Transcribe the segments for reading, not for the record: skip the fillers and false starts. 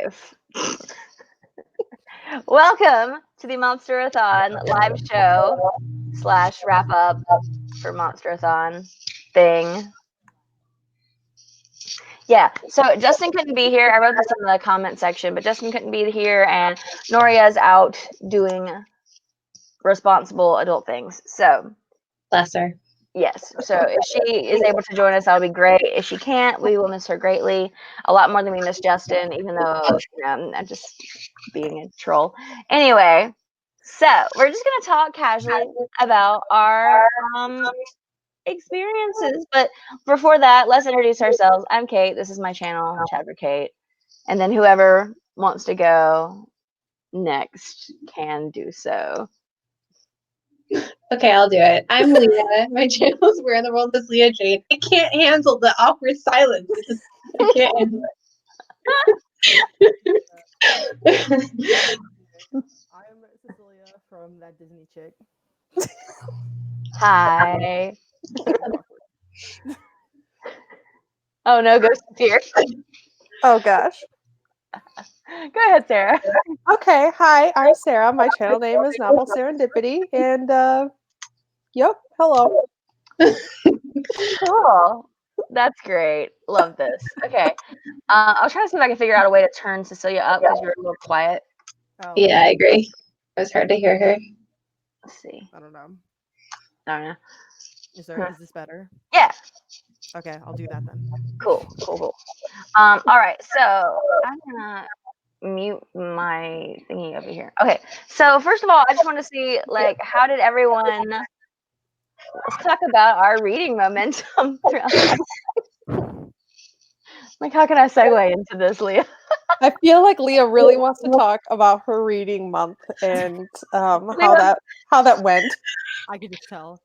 life. Welcome to the Monsterathon live show / wrap up for Monsterathon thing. Yeah, so Justin couldn't be here. I wrote this in the comment section, but Justin couldn't be here, and Noria's out doing responsible adult things. So, bless her. Yes, so if she is able to join us, that'll be great. If she can't, we will miss her greatly. A lot more than we miss Justin, even though I'm just being a troll. Anyway, so we're just going to talk casually about our experiences. But before that, let's introduce ourselves. I'm Kate. This is my channel, Chapter Kate. And then whoever wants to go next can do so. Okay, I'll do it. I'm Leah. My channel's Where in the World is Leah Jade. I can't handle the awkward silence. I can't handle it. I'm Cecilia from That Disney Chick. Hi. Oh no, Ghost is here. Oh gosh. Go ahead, Sarah. Okay, hi, I'm Sarah. My channel name is Novel Serendipity, and yep, hello. Cool. That's great. Love this. Okay. I was trying to see if I can figure out a way to turn Cecilia up because you're a little quiet. Oh, Yeah, I agree. It was hard to hear her. Let's see. I don't know. I don't know. Is this better? Yeah. Okay, I'll do that then. Cool. All right. So I'm gonna mute my thingy over here. Okay. So first of all, I just want to see how did everyone? Let's talk about our reading momentum. How can I segue into this, Leah? I feel like Leah really wants to talk about her reading month and how that went. I could just tell.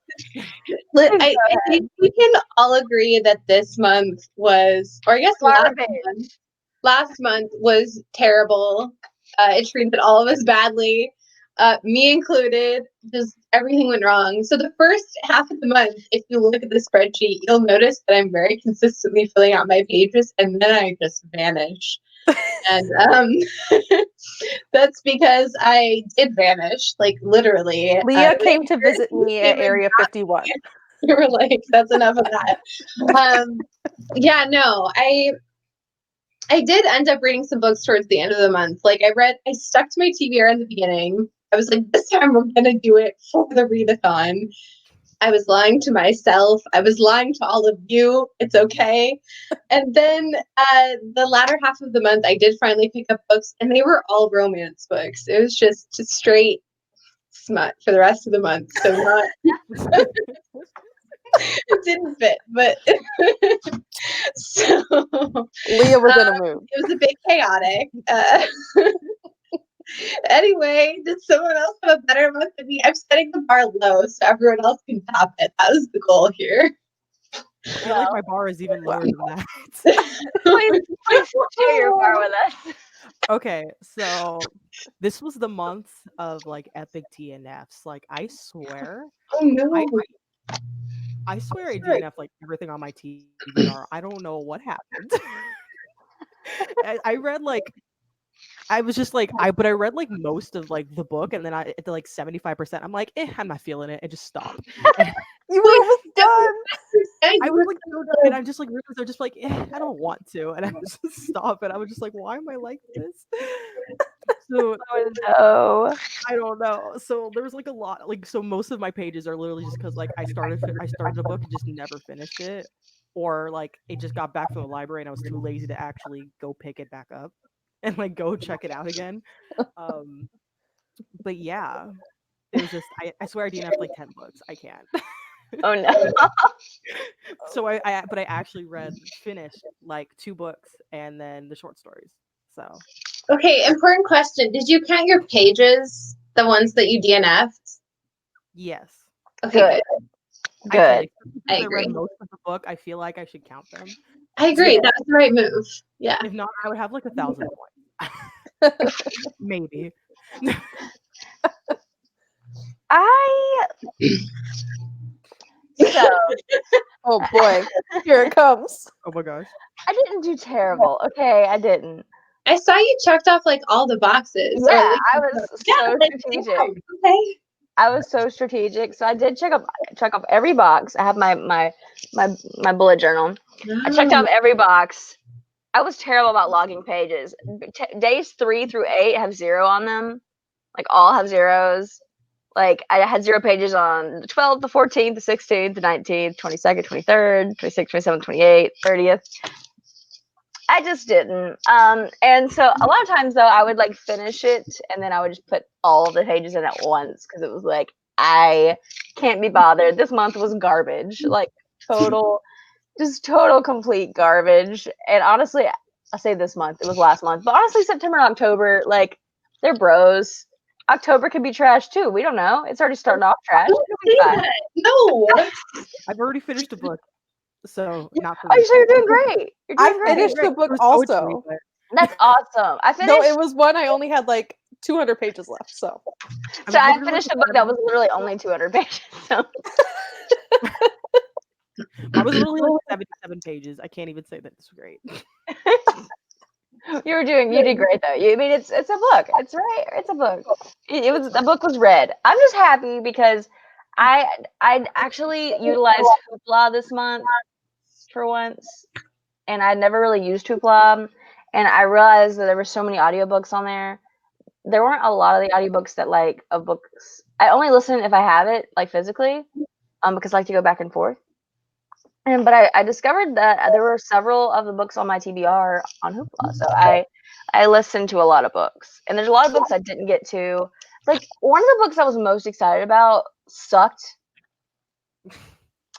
I think we can all agree that this month was, or I guess last month was terrible. It treated all of us badly, me included. Just everything went wrong. So the first half of the month, if you look at the spreadsheet, you'll notice that I'm very consistently filling out my pages, and then I just vanish. And that's because I did vanish, like literally. Leah came to visit me at Area 51. You were like, that's enough of that. Yeah, no, I did end up reading some books towards the end of the month. I stuck to my TBR in the beginning. I was like, this time we're going to do it for the readathon. I was lying to myself. I was lying to all of you. It's okay. And then the latter half of the month, I did finally pick up books, and they were all romance books. It was just straight smut for the rest of the month. So not... it didn't fit, but so Leah was in a mood. It was a bit chaotic. Anyway, did someone else have a better month than me? I'm setting the bar low so everyone else can top it. That was the goal here. I feel like my bar is even lower than that. please share your bar with us. Okay, so this was the month of epic DNFs. I swear. Oh no. I swear I DNF everything on my TBR. I don't know what happened. I read I was just but I read most of the book, and then at the 75%, I'm like, I'm not feeling it, and just stop. You were almost done. I was so done, and I'm just realized I'm just I don't want to, and I just stop, and I was just why am I like this? So no. I don't know. So there was a lot. So most of my pages are literally just because I started a book and just never finished it, or it just got back from the library and I was too lazy to actually go pick it back up and go check it out again. But yeah, it was just I swear I DNF 10 books. I can't. Oh no. So I actually finished 2 books and then the short stories. So okay, important question. Did you count your pages, the ones that you DNF'd? Yes. Okay, Good. I agree. read most of the book. I feel like I should count them. I agree. That was the right move. Yeah. If not, I would have 1,000 points. Maybe. So, oh boy, here it comes. Oh my gosh. I didn't do terrible. Okay, I didn't. I saw you checked off like all the boxes. or, Yeah, like, I was yeah, so like, strategic. yeah, okay. I was so strategic. So I did check off every box. I have my bullet journal. I checked off every box. I was terrible about logging pages. Days 3 through 8 have 0 on them. Like all have zeros. Like I had 0 pages on the 12th, the 14th, the 16th, the 19th, 22nd, 23rd, 26th, 27th, 28th, 30th. I just didn't. And so a lot of times though, I would like finish it and then I would just put all of the pages in at once because it was like I can't be bothered. This month was garbage, like total complete garbage. And honestly, I say this month, it was last month, but honestly, September and October, like they're bros. October could be trash too. We don't know. It's already starting off trash. It'll be fine. No. I've already finished a book, so not for Oh, me. so you're doing great. You're doing I great. finished the book It was poetry, also. but- That's awesome. I finished. No, it was one I only had like 200 pages left. So So I literally finished a book that was literally only 200 pages. So I was literally like 77 pages. I can't even say that this was great. you did great though. I mean, it's a book. It's right. It's a book. The book was read. I'm just happy because I actually utilized Hoopla this month for once, and I never really used Hoopla, and I realized that there were so many audiobooks on there. There weren't a lot of the audiobooks that like of books. I only listen if I have it like physically, because I like to go back and forth. But I discovered that there were several of the books on my TBR on Hoopla, so I listened to a lot of books, and there's a lot of books I didn't get to. Like one of the books I was most excited about sucked.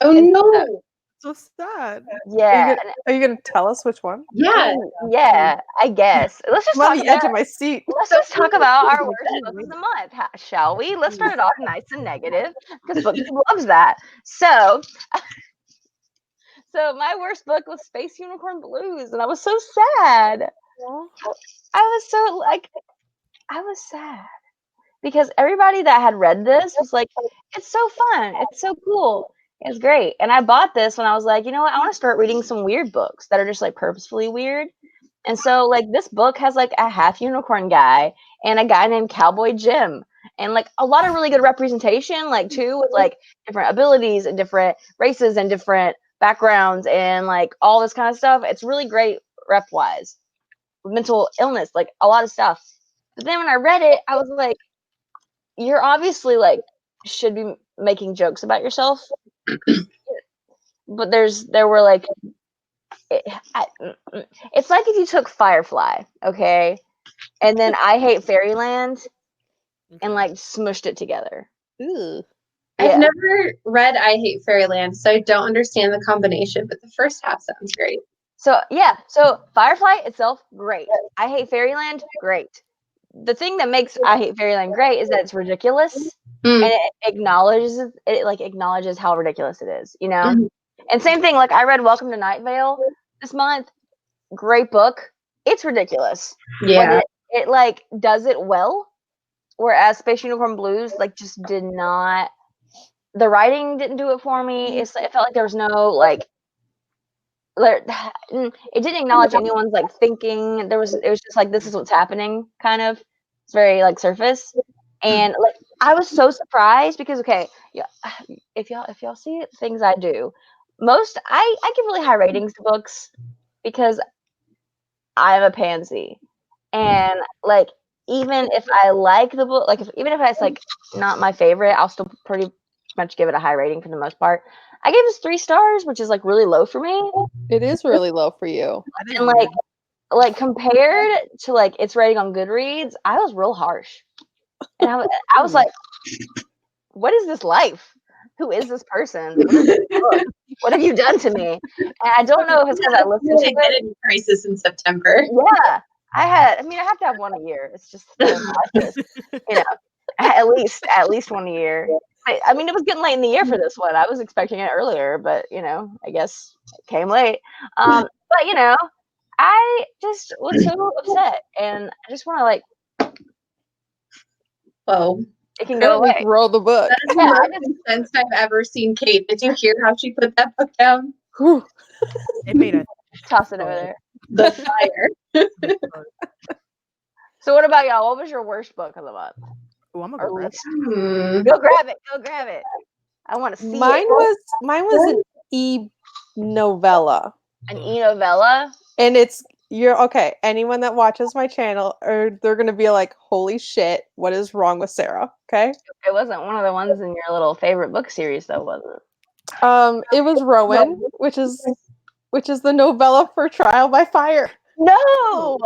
Oh And no. So sad. Yeah, are you gonna tell us which one? Yeah. yeah. I guess let's just I'm on talk the edge about. of my seat. Let's just talk about our worst book of the month, shall we? Let's start it off nice and negative because BookTube loves that. So my worst book was Space Unicorn Blues, and I was so sad. I was sad because everybody that had read this was like, it's so fun, it's so cool, it's great. And I bought this when I was like, you know what, I want to start reading some weird books that are just like purposefully weird. And so like this book has like a half unicorn guy and a guy named Cowboy Jim, and like a lot of really good representation, like too, with like different abilities and different races and different backgrounds and like all this kind of stuff. It's really great rep wise, mental illness, like a lot of stuff. But then when I read it, I was like, you're obviously like should be making jokes about yourself. But there were like it's like if you took Firefly, okay, and then I Hate Fairyland and like smushed it together. Ooh. Yeah. I've never read I Hate Fairyland, so I don't understand the combination, but the first half sounds great. So Firefly itself, great. I Hate Fairyland, great. The thing that makes I Hate Fairyland great is that it's ridiculous and it acknowledges how ridiculous it is, you know? And same thing, like I read Welcome to Night Vale this month. Great book. It's ridiculous. Yeah. But it like does it well. Whereas Space Unicorn Blues like just did not. The writing didn't do it for me. It felt like there was no like. It didn't acknowledge anyone's like thinking. It was just like, this is what's happening, kind of. It's very like surface. And like I was so surprised because if y'all see things I do, I give really high ratings to books because I'm a pansy. And like even if I like the book, like even if it's like not my favorite, I'll still pretty much give it a high rating for the most part. I gave this 3 stars, which is like really low for me. It is really low for you. And like compared to like its rating on Goodreads, I was real harsh. And I was like, what is this life? Who is this person? What is this book? What have you done to me? And I don't know if it's because I listened to it. Identity crisis in September. Yeah, I have to have one a year. It's just you know, at least one a year. I mean, it was getting late in the year for this one. I was expecting it earlier, but you know, I guess it came late. But you know, I just was so upset, and I just want to like, Whoa. it can go away. Throw the book. That is the most intense I've ever seen Kate. Did you hear how she put that book down? It made a Toss it over there. The fire. So what about y'all? What was your worst book of the month? Oh, I'm gonna Or go grab least? Go grab it. Go grab it. I want to see Mine it. was an e-novella. An e-novella? And you're okay. Anyone that watches my channel, they're gonna be like, "Holy shit, what is wrong with Sarah?" Okay. It wasn't one of the ones in your little favorite book series, though, was it? It was Rowan, which is the novella for Trial by Fire. No.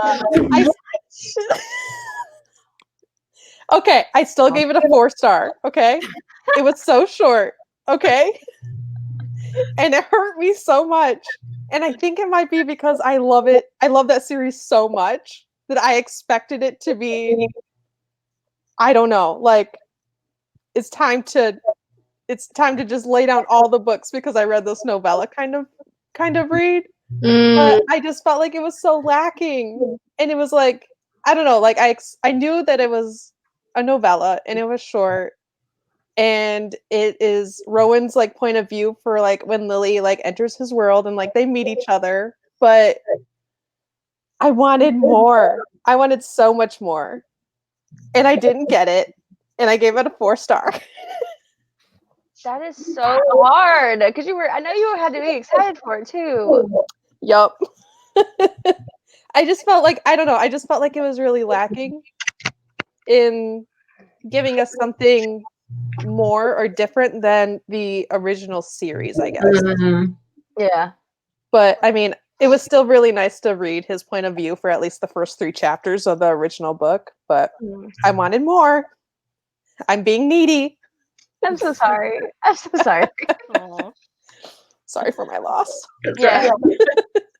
Okay, I still gave it a 4-star. Okay, it was so short. Okay, and it hurt me so much. And I think it might be because I love it. I love that series so much that I expected it to be. I don't know. Like, it's time to just lay down all the books because I read this novella kind of read. But I just felt like it was so lacking, and it was like, I don't know. Like, I knew that it was a novella and it was short, and it is Rowan's like point of view for like when Lily like enters his world and like they meet each other. But I wanted more. I wanted so much more, and I didn't get it, and I gave it a 4-star. That is so hard because I know you had to be excited for it too. Yup. I just felt like, I don't know. I just felt like it was really lacking in giving us something more or different than the original series, I guess. Yeah. But I mean, it was still really nice to read his point of view for at least the first 3 chapters of the original book. But I wanted more. I'm being needy. I'm so sorry. I'm so sorry. Aww. Sorry for my loss. Yeah.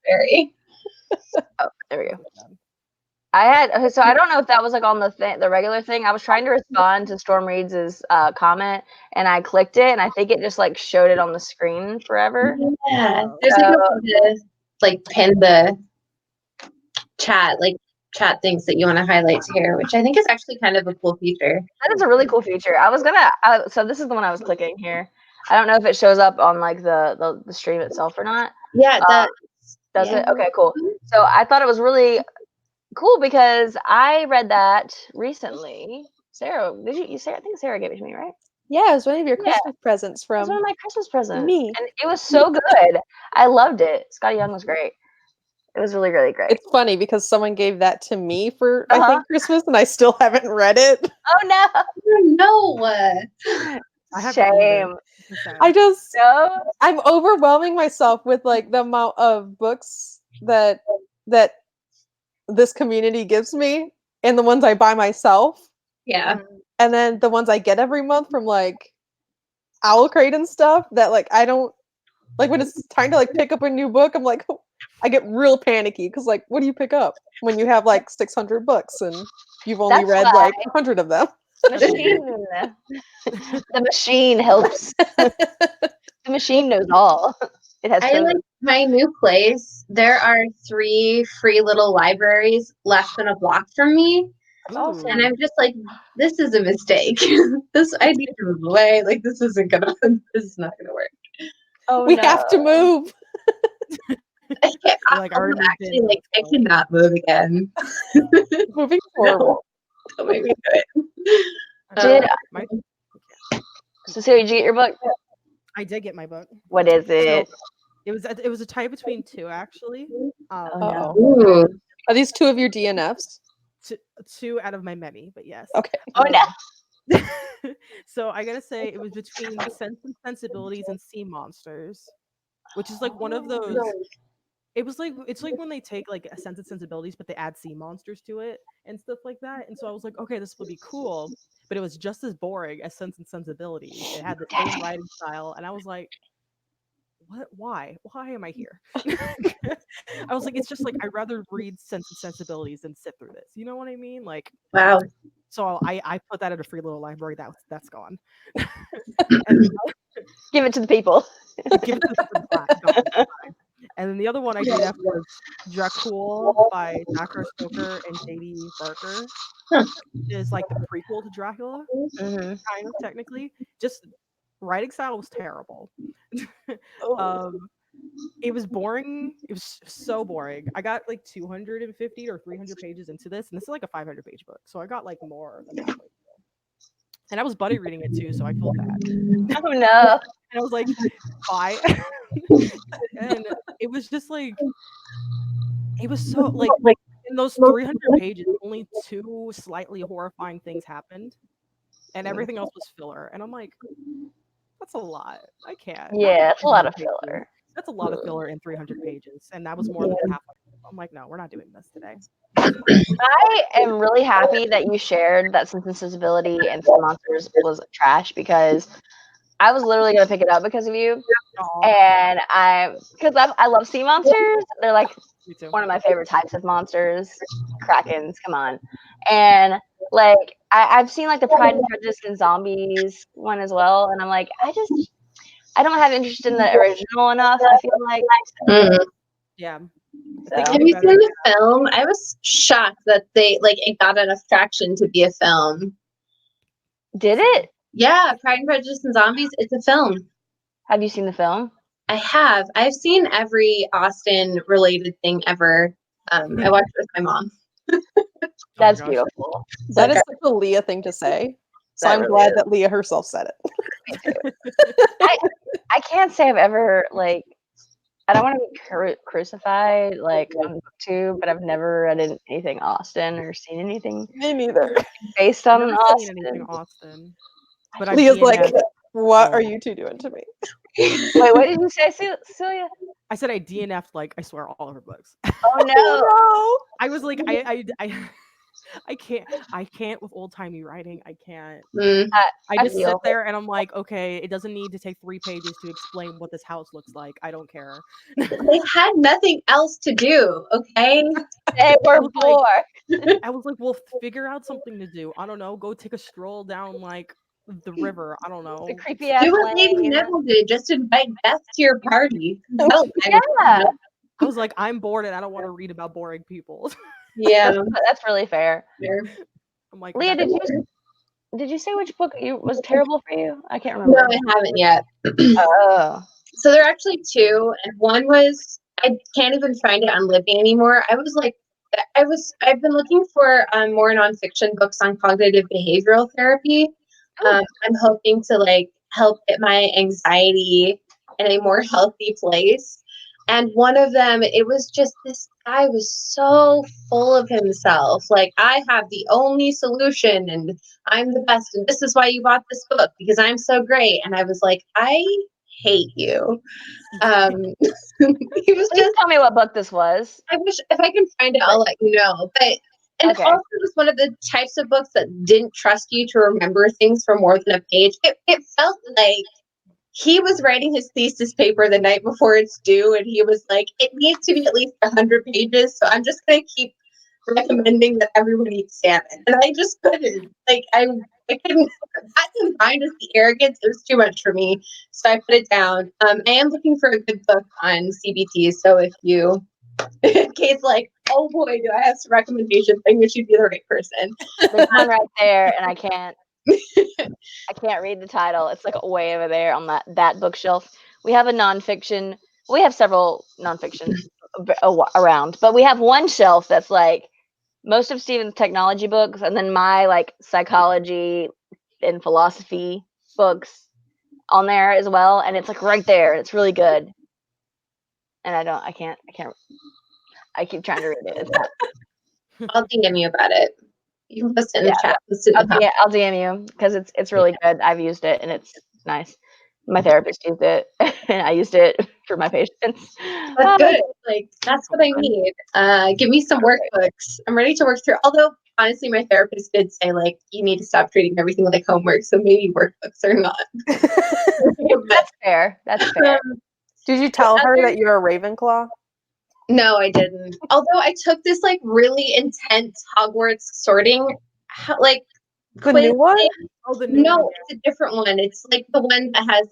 Very. Oh, there we go. So I don't know if that was like on the regular thing. I was trying to respond to Storm Reed's comment, and I clicked it, and I think it just like showed it on the screen forever. Yeah, there's like a way to like pin the chat things that you want to highlight here, which I think is actually kind of a cool feature. That is a really cool feature. So this is the one I was clicking here. I don't know if it shows up on like the stream itself or not. Yeah, Does it? Okay, cool. So I thought it was really cool because I read that recently. Sarah, Sarah, I think Sarah gave it to me, right? Yeah, it was one of your Christmas presents It was from one of my Christmas presents. me. And it was so good. I loved it. Scotty Young was great. It was really, really great. It's funny because someone gave that to me for I think Christmas, and I still haven't read it. Oh no! I have Shame. I'm overwhelming myself with like the amount of books that this community gives me, and the ones I buy myself. Yeah. And then the ones I get every month from like Owl Crate and stuff that like I don't like when it's time to like pick up a new book. I'm like, I get real panicky because like, what do you pick up when you have like 600 books and you've only read like 100 of them? The machine helps. The machine knows all. It has. I like my new place. There are 3 free little libraries less than a block from me. That's awesome. And I'm just like, this is a mistake. I need to move away. Like, this is not gonna work. Oh, we have to move. I cannot move again. Moving forward. Don't make me do it. So Sarah, did you get your book? I did get my book. What is it? So, it was a tie between 2 actually. Are these 2 of your DNFs? 2 out of my many, but yes. Okay. Oh no. So I gotta say it was between Sense and Sensibilities and Sea Monsters, which is like one of those. It's like when they take like a Sense and Sensibilities, but they add sea monsters to it and stuff like that. And so I was like, okay, this will be cool, but it was just as boring as Sense and Sensibilities. It had the same writing style, and I was like, what? Why am I here? I was like, it's just like I'd rather read Sense and Sensibilities than sit through this. You know what I mean? Like, wow. So I put that at a free little library. That's gone. And give it to the people. Give it to the people. And then the other one I did after was Dracul by Zachary Stoker and J.D. Barker. Is like the prequel to Dracula, kind of technically. Just writing style was terrible. It was boring. It was so boring. I got like 250 or 300 pages into this, and this is like a 500-page book, so I got like more than halfway through. And I was buddy reading it too, so I feel bad. Oh no. And I was like, bye. And it was just like, it was so like in those 300 pages, only 2 slightly horrifying things happened, and everything else was filler. And I'm like, that's a lot. I can't. Yeah, it's a lot of 300 pages. filler. That's a lot of filler in 300 pages, and that was more than half. I'm like, no, we're not doing this today. I am really happy that you shared that Sense and Sensibility and Sea Monsters was trash, because I was literally gonna pick it up because of you, and I love sea monsters. They're like Me too. one of my favorite types of monsters. Krakens, come on, and like I've seen like the Pride and Prejudice and Zombies one as well, and I'm like, I don't have interest in the original enough. I feel like. Yeah. So. Have you seen the film? I was shocked that it got enough traction to be a film. Did it? Yeah, Pride and Prejudice and Zombies. It's a film. Have you seen the film? I have. I've seen every Austen related thing ever. I watched it with my mom. That's gosh. beautiful. That is such a Leah thing to say. So That I'm really glad is. that Leah herself said it. I can't say I've ever like. I don't want to be crucified like on BookTube, but I've never read anything Austen or seen anything Me neither. based I've on never seen Austen. anything Austen. But I Leah's like, DNF'd what all are of you two doing to me? Wait, what did you say, Celia? I said I DNF'd, like, I swear, all of her books. Oh no! Oh I was like, I can't with old timey writing. I can't. I just sit feel- there and I'm like, okay, it doesn't need to take 3 pages to explain what this house looks like. I don't care. They had nothing else to do, okay? They were was like- bored. I was like, well, figure out something to do. I don't know. Go take a stroll down like the river. I don't know. The creepy ass Do what Lady lane. Neville did. Just invite Beth to your party. Yeah, I was like, I'm bored and I don't want to read about boring people. Yeah. that's really fair. I'm like, Leah, that's- did you say which book was terrible for you? I can't No, remember. I haven't yet. Oh, So there are actually 2, and one was I can't even find it on Libby anymore. I've been looking for more nonfiction books on cognitive behavioral therapy. I'm hoping to help get my anxiety in a more healthy place. And one of them, it was just this guy was so full of himself. Like, I have the only solution and I'm the best. And this is why you bought this book, because I'm so great. And I was like, I hate you. He was please just, tell me what book this was. I wish if I can find it, I'll let you know. And Okay. also it was one of the types of books that didn't trust you to remember things for more than a page. It felt like he was writing his thesis paper the night before it's due, and he was like, it needs to be at least 100 pages, so I'm just going to keep recommending that everyone eat salmon. And I just couldn't. I couldn't. That combined with the arrogance, it was too much for me, so I put it down. I am looking for a good book on CBT, so if you... Kate's like, oh boy, do I have some recommendations. I wish you'd be the right person. There's one right there, and I can't read the title. It's like way over there on that bookshelf. We have a nonfiction. We have several nonfiction around, but we have one shelf that's like most of Stephen's technology books, and then my like psychology and philosophy books on there as well. And it's like right there. It's really good. And I can't. I keep trying to read it. It's not. I'll DM you about it. You can post it in the chat. Post it in the I'll DM you because it's really good. I've used it and it's nice. My therapist used it and I used it for my patients. That's good. That's what I need. Give me some workbooks. I'm ready to work through. Although honestly, my therapist did say you need to stop treating everything like homework. So maybe workbooks are not. That's fair. That's fair. Did you tell her that you're a Ravenclaw? No, I didn't. Although I took this really intense Hogwarts sorting The quiz new one? thing. Oh, the new No, one. it's a different one. It's the one that has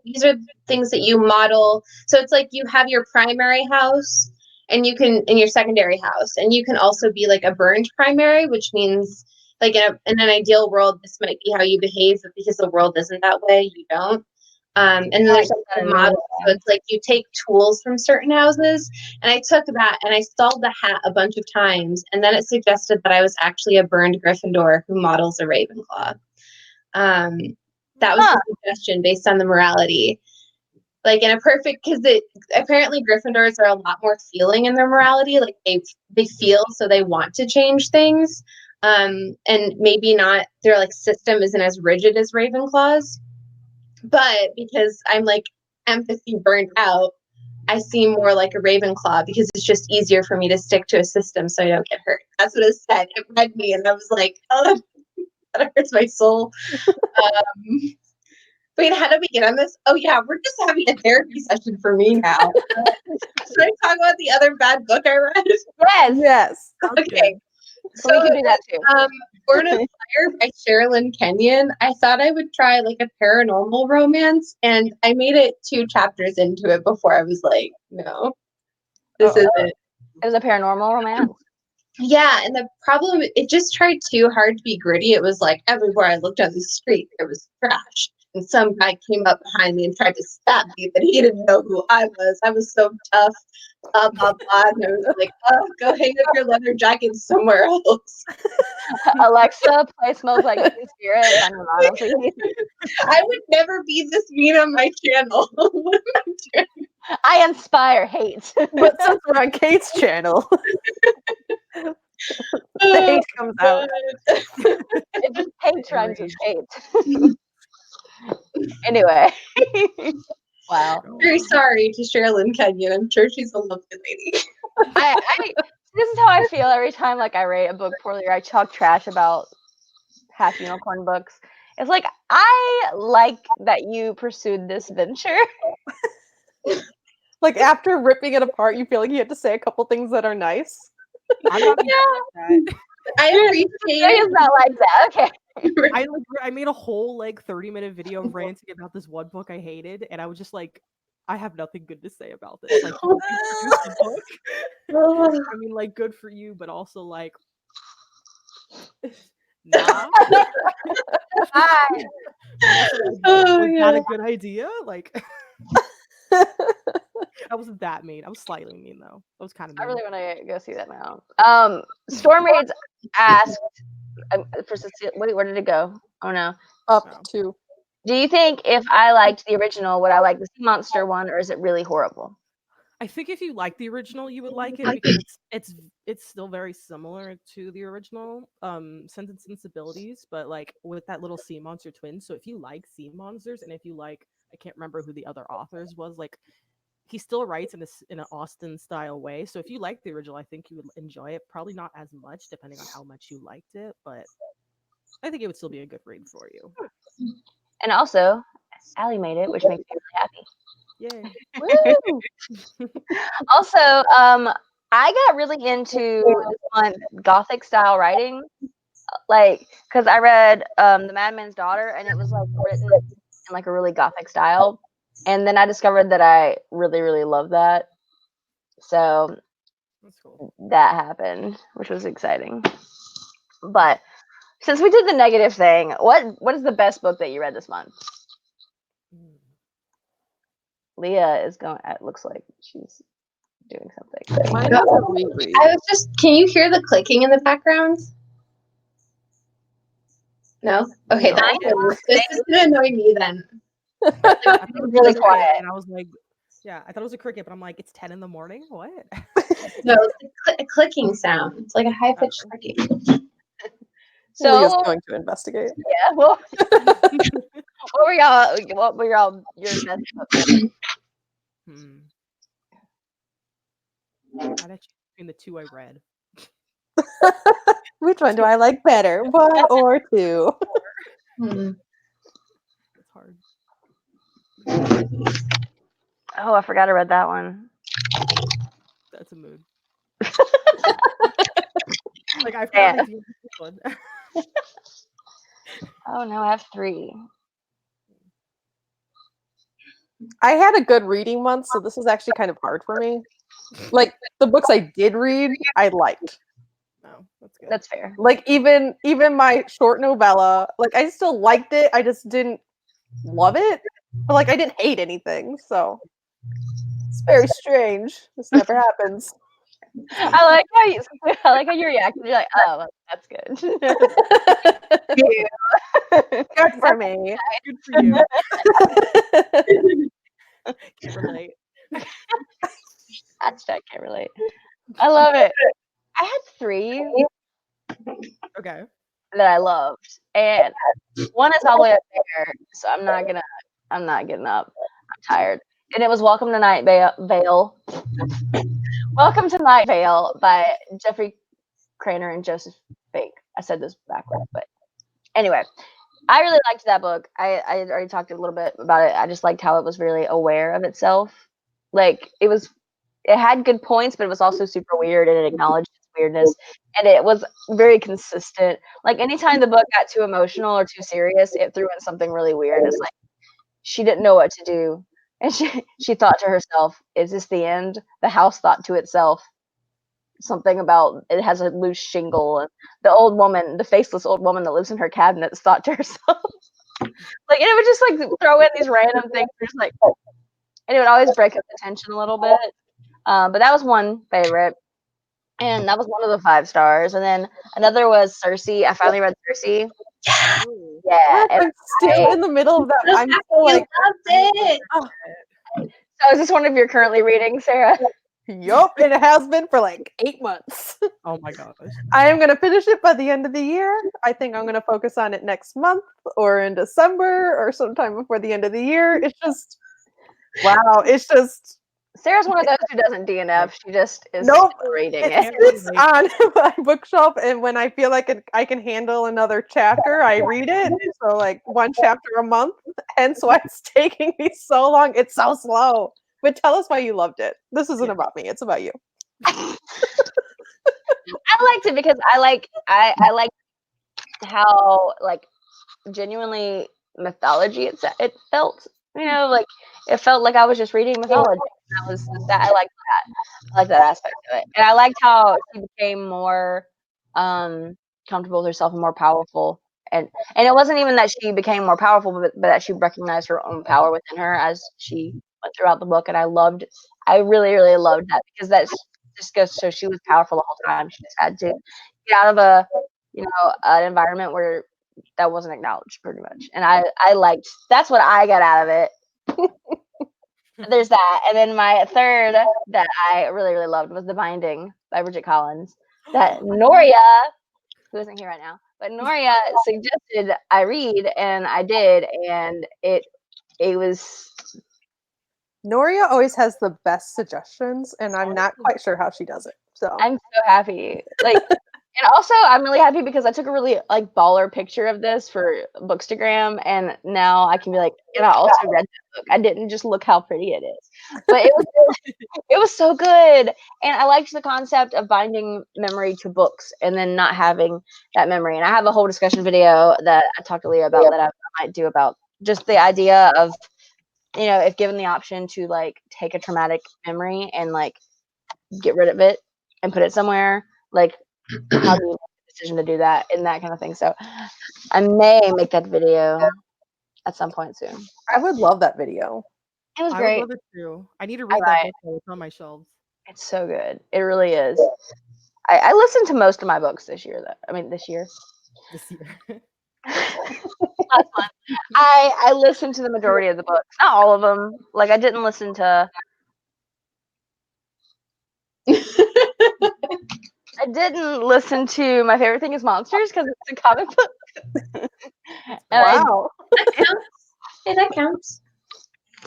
these are things that you model. So it's you have your primary house and you can in your secondary house, and you can also be a burned primary, which means in an ideal world this might be how you behave, but because the world isn't that way, you don't. And then there's like the model, so it's like you take tools from certain houses. And I took that and I stalled the hat a bunch of times, and then it suggested that I was actually a burned Gryffindor who models a Ravenclaw. That was the suggestion based on the morality. Like in a perfect, because apparently Gryffindors are a lot more feeling in their morality. Like they feel, so they want to change things. And maybe not, their like system isn't as rigid as Ravenclaws. But because I'm like empathy burned out, I seem more like a Ravenclaw because it's just easier for me to stick to a system so I don't get hurt. That's what it said. It read me, and I was like, oh, that hurts my soul. Wait, how do we get on this? Oh yeah, we're just having a therapy session for me now. Should I talk about the other bad book I read? Yes. Okay. So we can do that too. Born of Fire by Sherilyn Kenyon. I thought I would try like a paranormal romance, and I made it 2 chapters into it before I was like, no, this isn't. It was a paranormal romance. Yeah, and the problem, it just tried too hard to be gritty. It was like everywhere I looked on the street, there was trash. And some guy came up behind me and tried to stab me, but he didn't know who I was. I was so tough, blah, blah, blah. And I was like, oh, go hang up your leather jacket somewhere else. Alexa, play Smells Like Teen Spirit on your model, please. I would never be this mean on my channel. What am I doing? I inspire hate. But since we're on Kate's channel, the hate comes out. It just hate rhymes with hate. Anyway. Wow. Very sorry to Sherilyn Kenyon. I'm sure she's a lovely lady. This is how I feel every time like I rate a book poorly or I talk trash about half unicorn books. It's like I like that you pursued this venture. Like after ripping it apart, you feel like you have to say a couple things that are nice. I'm not even like that. I appreciate It's not like that. Okay. I made a whole like 30-minute video ranting about this one book I hated, and I was just like, I have nothing good to say about this. Like, you produced a book. I mean, like, good for you, but also like, nah. Hi. Was that a good idea? Like, I wasn't that mean. I was slightly mean though. I was kind of mean. I really want to go see that now. Storm Raids asked for Cecilia. Wait, where did it go? Oh no. Up to. Do you think if I liked the original, would I like the Sea Monster one, or is it really horrible? I think if you like the original, you would like it because it's still very similar to the original Sense and Sensibilities, but like with that little sea monster twin. So if you like sea monsters, and if you like, I can't remember who the other authors was, like he still writes in an Austen style way. So if you like the original, I think you would enjoy it. Probably not as much, depending on how much you liked it, but I think it would still be a good read for you. And also, Allie made it, which makes me really happy. Yay! Also, I got really into this one Gothic style writing, like because I read The Madman's Daughter, and it was like written in like a really Gothic style, and then I discovered that I really, really love that. So That's cool. that happened, which was exciting. But since we did the negative thing, what is the best book that you read this month? Leah is going. It looks like she's doing something. Mine was a reread. I was just, can you hear the clicking in the background? No? Okay, this is going to annoy me then. Really quiet. And I was like, yeah, I thought it was a cricket, but I'm like, it's 10 in the morning? What? No, it's a clicking sound. It's like a high-pitched clicking. So Leah's going to investigate. yeah, well, what were y'all your best books? I'd have choose between the two I read. Which one do I like better? 1 or 2? It's hard. Oh, I forgot I read that one. That's a mood. Like I forgot this one. Oh no, I have 3. I had a good reading month, so this is actually kind of hard for me. Like the books I did read, I liked. No, that's good. That's fair. Like even my short novella, like I still liked it. I just didn't love it. But like I didn't hate anything, so it's very strange. This never happens. I like how you reacted. You're like, oh, well, that's good. Cute. Good for me. Good for you. Can't relate. Hashtag can't relate. I love it. I had 3 Okay. that I loved, and one is all the way up there, so I'm not getting up. I'm tired. And it was Welcome to Night Vale. Welcome to Night Vale by Jeffrey Craner and Joseph Fake. I said this backwards, but anyway, I really liked that book. I already talked a little bit about it. I just liked how it was really aware of itself. Like it had good points, but it was also super weird, and it acknowledged its weirdness, and it was very consistent. Like anytime the book got too emotional or too serious, it threw in something really weird. It's like she didn't know what to do, and she thought to herself, "Is this the end?" The house thought to itself something about it has a loose shingle, and the faceless old woman that lives in her cabinets, thought to herself, like, and it would just like throw in these random things, just like, and it would always break up the tension a little bit. But that was one favorite, and that was one of the 5 stars. And then another was Circe. I finally read Circe. Ooh. Yeah, and I'm still in the middle of that. I'm still like, loved it. so is this one of your currently reading, Sarah? yup, and it has been for like 8 months. Oh my gosh. I am gonna finish it by the end of the year. I think I'm gonna focus on it next month or in December or sometime before the end of the year. It's just wow. It's just Sarah's one of those who doesn't DNF. She just is nope. reading It it. sits on my bookshelf, and when I feel like I can handle another chapter, I read it. So like 1 chapter a month. Hence why it's taking me so long. It's so slow. But tell us why you loved it. This isn't about me. It's about you. I liked it because I like how like genuinely mythology it felt, like it felt like I was just reading mythology. I liked that. I like that aspect of it, and I liked how she became more comfortable with herself and more powerful. And it wasn't even that she became more powerful, but that she recognized her own power within her as she went throughout the book. And I really, really loved that, because that's just goes to show she was powerful the whole time. She just had to get out of an environment where that wasn't acknowledged, pretty much. And I liked, that's what I got out of it. There's that. And then my third that I really, really loved was The Binding by Bridget Collins, that Noria, who isn't here right now, but Noria suggested I read, and I did, and it was. Noria always has the best suggestions, and I'm not quite sure how she does it. So I'm so happy. Like, and also I'm really happy because I took a really like baller picture of this for Bookstagram, and now I can be like, and I also read the book. I didn't just look how pretty it is, but it was so good, and I liked the concept of binding memory to books and then not having that memory. And I have a whole discussion video that I talked to Leah about that I might do about just the idea of, if given the option to like take a traumatic memory and like get rid of it and put it somewhere, like how do you make the decision to do that and that kind of thing. So I may make that video at some point soon. I would love that video. It was I great. would love it too. I need to read that book though. It's on my shelves. It's so good. It really is. I listened to most of my books this year. This year. This year. Last month. I listened to the majority of the books. Not all of them. Like, I didn't listen to. I didn't listen to My Favorite Thing is Monsters because it's a comic book. Wow. That counts.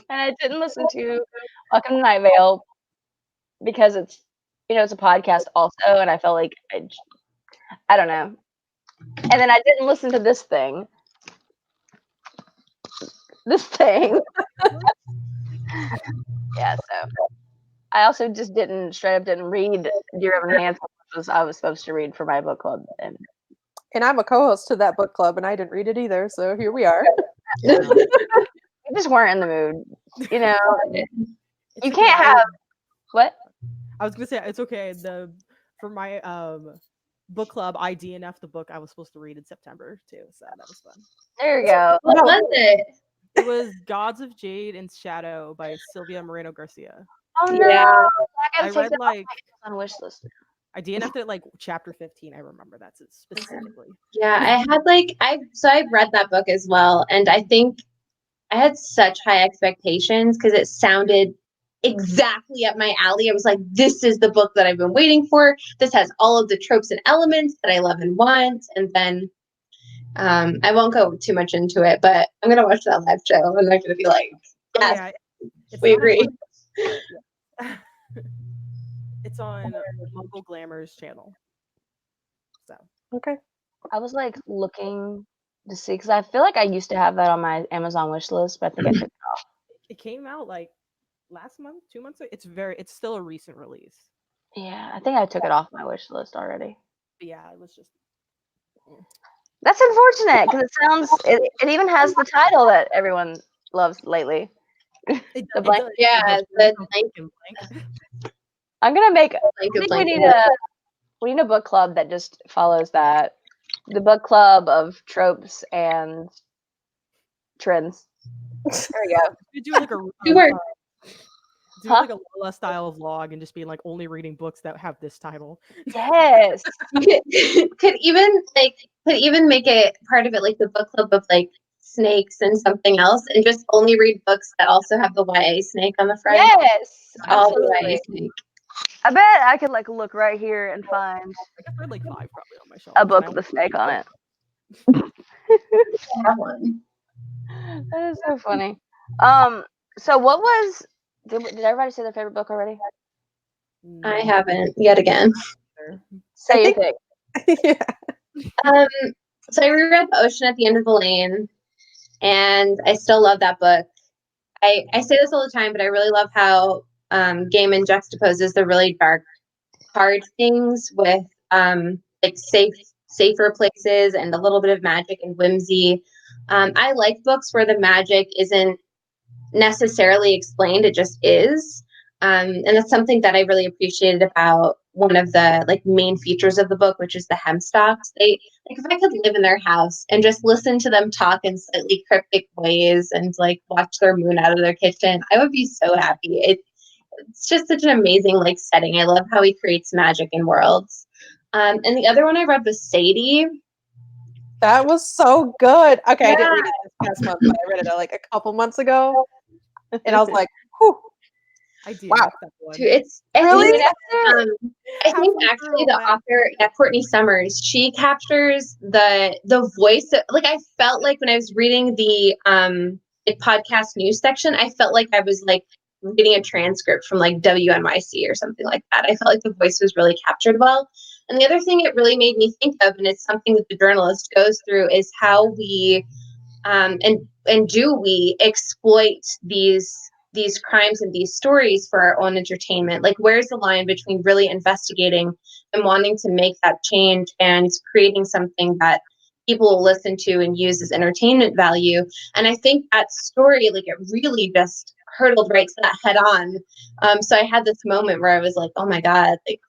And I didn't listen to Welcome to Night Vale because it's a podcast also, and I felt like I don't know. And then I didn't listen to this thing. Yeah, so I also just straight up didn't read Dear Evan Hansen, which I was supposed to read for my book club. And I'm a co-host to that book club, and I didn't read it either. So here we are. We just weren't in the mood. You can't have what? I was gonna say it's okay. For my book club, I DNF'd the book I was supposed to read in September too, so that was fun. There you go. What was it? It was Gods of Jade and Shadow by Silvia Moreno Garcia. Oh no! Yeah. I gotta I take read that like off my wish list. I DNF'd it like chapter 15. I remember that specifically. Yeah, I had like I read that book as well, and I think I had such high expectations because it sounded exactly up my alley. I was like, this is the book that I've been waiting for. This has all of the tropes and elements that I love and want. And then I won't go too much into it, but I'm gonna watch that live show and I'm gonna be like, Oh, yes, yeah, it's we not on agree. but yeah. It's on Mumble Glamour's channel. So Okay. I was like looking to see because I feel like I used to have that on my Amazon wish list, but I think I took it off. it came out like last month, 2 months ago. It's still a recent release. Yeah, I think I took it off my wish list already. But yeah, it was just That's unfortunate because it even has the title that everyone loves lately. it The blank. does, Yeah, it the does blank, blank. I'm gonna make. I blank, think blank, we need a book club that just follows that. The book club of tropes and trends. There we go. You do like a Good work. do Huh? like a Lola style vlog and just be like only reading books that have this title. Yes. could even make it part of it like the book club of like snakes and something else, and just only read books that also have the YA snake on the front. Yes. All the Absolutely. YA snake. I bet I could like look right here and find Like I've read like 5 probably on my shelf. a book with a snake on it. I have one. That is so funny. So what was did everybody say their favorite book already? I haven't yet again. Say your think- thing. Yeah. So I reread The Ocean at the End of the Lane, and I still love that book. I say this all the time, but I really love how Gaiman juxtaposes the really dark, hard things with like safer places and a little bit of magic and whimsy. I like books where the magic isn't necessarily explained; it just is. And that's something that I really appreciated about one of the like main features of the book, which is the Hemstocks. They like if I could live in their house and just listen to them talk in slightly cryptic ways and like watch their moon out of their kitchen, I would be so happy. It's just such an amazing like setting. I love how he creates magic in worlds. And the other one I read was Sadie. That was so good. Okay, I didn't Yeah. read it this past month, but I read it like a couple months ago, and I was like, "Whew." I do. Wow. That one. It's Really? I think Halfway actually through, the author, Courtney Summers, she captures the voice. Like I felt like when I was reading the podcast news section, I felt like I was like reading a transcript from like WNYC or something like that. I felt like the voice was really captured well. And the other thing it really made me think of, and it's something that the journalist goes through, is how we and do we exploit these crimes and these stories for our own entertainment? Like, where's the line between really investigating and wanting to make that change and creating something that people will listen to and use as entertainment value? And I think that story, like, it really just hurtled right to that head on. So I had this moment where I was like, oh my God, like,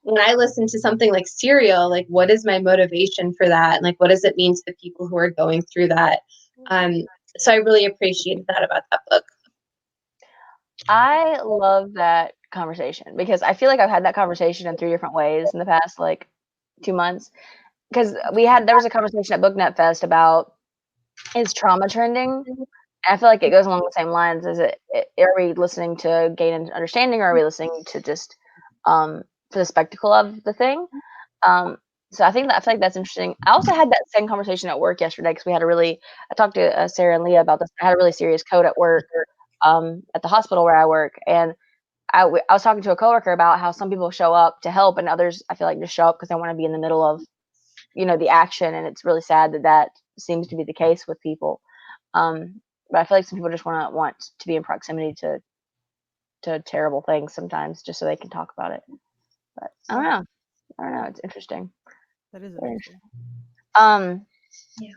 when I listen to something like Serial, like, what is my motivation for that? And like, what does it mean to the people who are going through that? So I really appreciated that about that book. I love that conversation because I feel like I've had that conversation in 3 different ways in the past like 2 months. Because there was a conversation at BookNet Fest about is trauma trending? And I feel like it goes along the same lines. Are we listening to gain an understanding, or are we listening to just for the spectacle of the thing? So I feel like that's interesting. I also had that same conversation at work yesterday because I talked to Sarah and Leah about this. I had a really serious code at work, at the hospital where I work, and I was talking to a coworker about how some people show up to help and others I feel like just show up because they want to be in the middle of, the action, and it's really sad that seems to be the case with people. But I feel like some people just want to be in proximity to terrible things sometimes just so they can talk about it. But I don't know. It's interesting. That is interesting.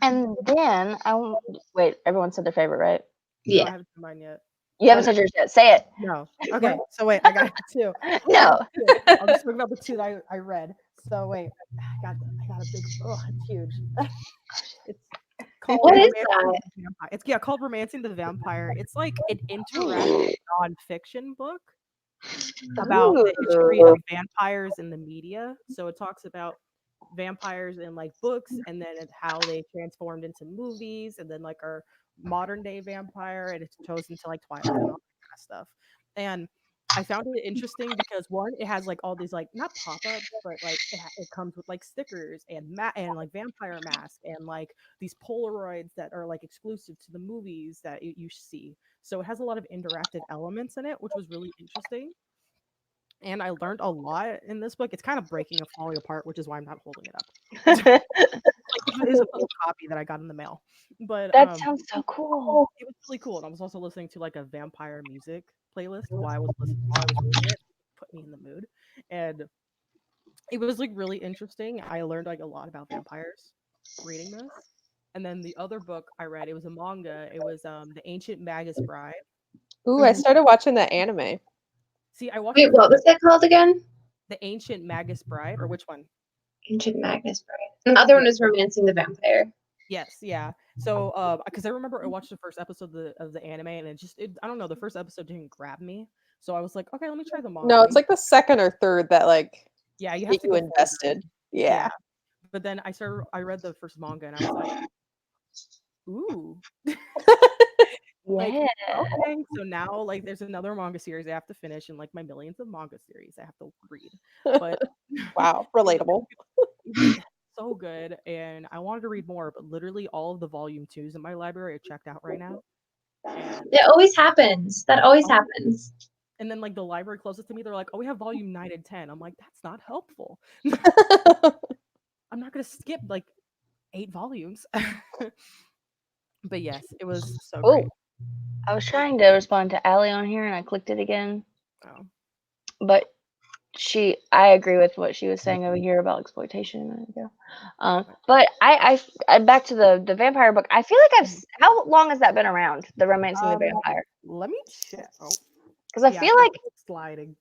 And then wait. Everyone said their favorite, right? No, Yeah. I haven't seen mine yet. You haven't said yours yet. Say it. No. Okay. So wait, I got 2. No. I'll just talk about the 2 that I read. So wait, I got a big. Oh, it's huge. It's called What is Romancing that? the Vampire. It's called Romancing the Vampire. It's like an interactive nonfiction book about the history Ooh. of vampires in the media. So it talks about vampires in like books, and then how they transformed into movies, and then like our modern day vampire, and it goes into like Twilight and all that kind of stuff. And I found it interesting because one, it has like all these like not pop-ups, but like it comes with like stickers and and like vampire mask and like these Polaroids that are like exclusive to the movies that you see. So it has a lot of interactive elements in it, which was really interesting. And I learned a lot in this book. It's kind of breaking and falling apart, which is why I'm not holding it up. Like, it is a full copy that I got in the mail, but That sounds so cool. it was really cool. And I was also listening to like a vampire music playlist while I was reading it. Put me in the mood, and it was like really interesting. I learned like a lot about vampires reading this. And then the other book I read, it was a manga. It was the Ancient Magus Bride. Ooh, I started watching that anime. See, I watched Wait, the what first was that called again? The Ancient Magus Bride, or which one? Ancient Magus Bride. And the other one is Romancing the Vampire. Yes, yeah. So, because I remember I watched the first episode of the anime, and I don't know, the first episode didn't grab me. So I was like, okay, let me try the manga. No, it's like the second or third that like Yeah, you have get to you go invested. Yeah. Yeah. But then I read the first manga, and I was like, ooh. Like, Yeah. okay, so now like there's another manga series I have to finish, and like my millions of manga series I have to read. But Wow, relatable. it was so good, and I wanted to read more, but literally all of the volume 2s in my library are checked out right now. And It always happens. That always happens. and then like the library closest to me, they're like, "Oh, we have volume 9 and 10." I'm like, "That's not helpful." I'm not gonna skip like 8 volumes. But yes, it was so great. I was trying to respond to Allie on here and I clicked it again. Oh. But I agree with what she was saying over here about exploitation a minute ago. But I back to the vampire book. I feel like how long has that been around? The Romancing the Vampire. Let me check. Oh, Because I feel like sliding.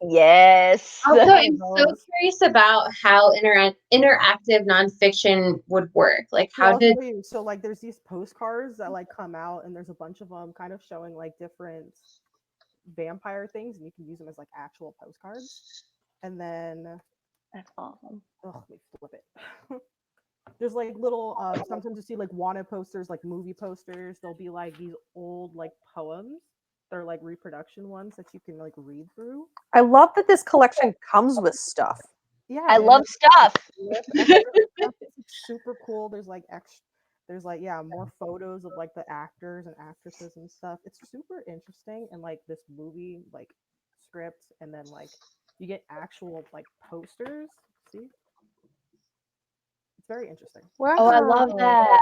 yes. Also, I'm so curious about how interactive nonfiction would work. Like, how did So like there's these postcards that like come out, and there's a bunch of them kind of showing like different vampire things, and you can use them as like actual postcards. And then That's awesome. let me flip it. There's like little sometimes you see like wanted posters, like movie posters. There'll be like these old like poems. They're like reproduction ones that you can like read through. I love that this collection comes with stuff. Yeah, I love stuff. It's super cool. There's like more photos of like the actors and actresses and stuff. It's super interesting, and like this movie like script, and then like you get actual like posters. See, it's very interesting. Wow. Oh, I love that.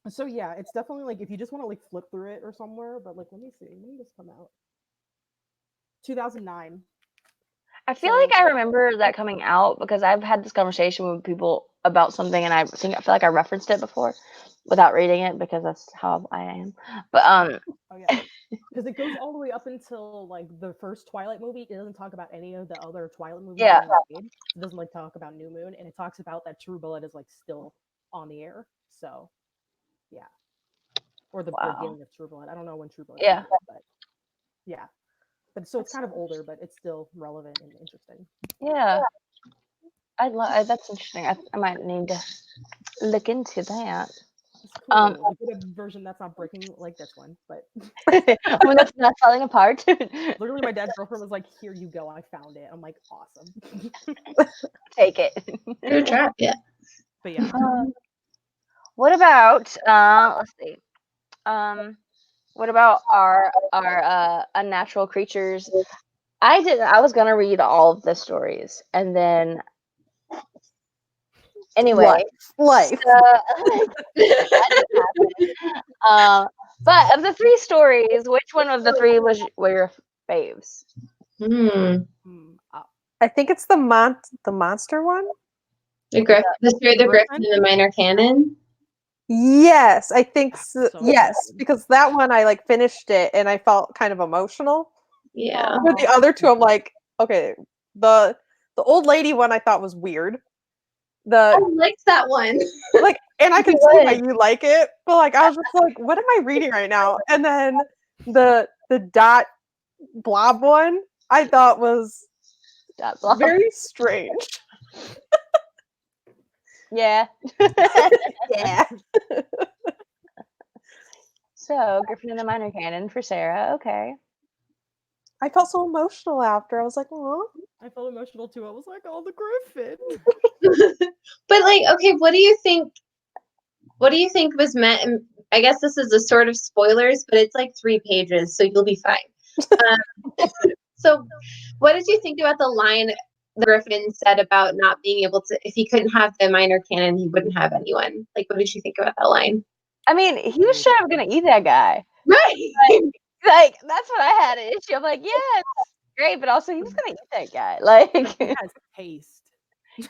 So yeah, it's definitely like if you just want to like flip through it or somewhere. But like, let me see. When did this come out? 2009. I feel like I remember that coming out because I've had this conversation with people about something, and I feel like I referenced it before without reading it because that's how I am. But Oh yeah, because it goes all the way up until like the first Twilight movie. It doesn't talk about any of the other Twilight movies. Yeah. It doesn't like talk about New Moon, and it talks about that True Blood is like still on the air. So yeah, or the beginning of True Blood. I don't know when True Blood. Yeah. But yeah. But so it's kind of older, but it's still relevant and interesting. Yeah. That's interesting. I might need to look into that. It's cool. You get a version that's not breaking like this one, but when that's not falling apart. literally, my dad's girlfriend was like, "Here you go, I found it." I'm like, "Awesome." Take it. Good job, yeah. But yeah. What about let's see. What about our unnatural creatures? I was gonna read all of the stories, and then anyway, life. But of the 3 stories, which one of the 3 were your faves? I think it's the monster one. The story of the Griffin and the Minor Canon. Yes, I think so. So yes, good. because that one I like finished it and I felt kind of emotional. Yeah. But the other 2, I'm like, okay, the old lady one I thought was weird. I liked that one. Like And I can It see why was. you like it, but like I was just like, what am I reading right now? And then the dot blob one I thought was Dot blob. very strange. Yeah. Yeah. So, Griffin in the Minor Canon for Sarah. Okay. I felt so emotional after. I was like, oh. I felt emotional too. I was like, oh, the Griffin. But like, okay, what do you think? What do you think was meant? And I guess this is a sort of spoilers, but it's like 3 pages, so you'll be fine. So, what did you think about the line the Griffin said about not being able to? If he couldn't have the minor canon, he wouldn't have anyone. Like, what did you think about that line? I mean, he was straight up gonna eat that guy. Right. Like, that's what I had an issue. I'm like, yeah, it's great, but also he was gonna eat that guy. Like, He has taste.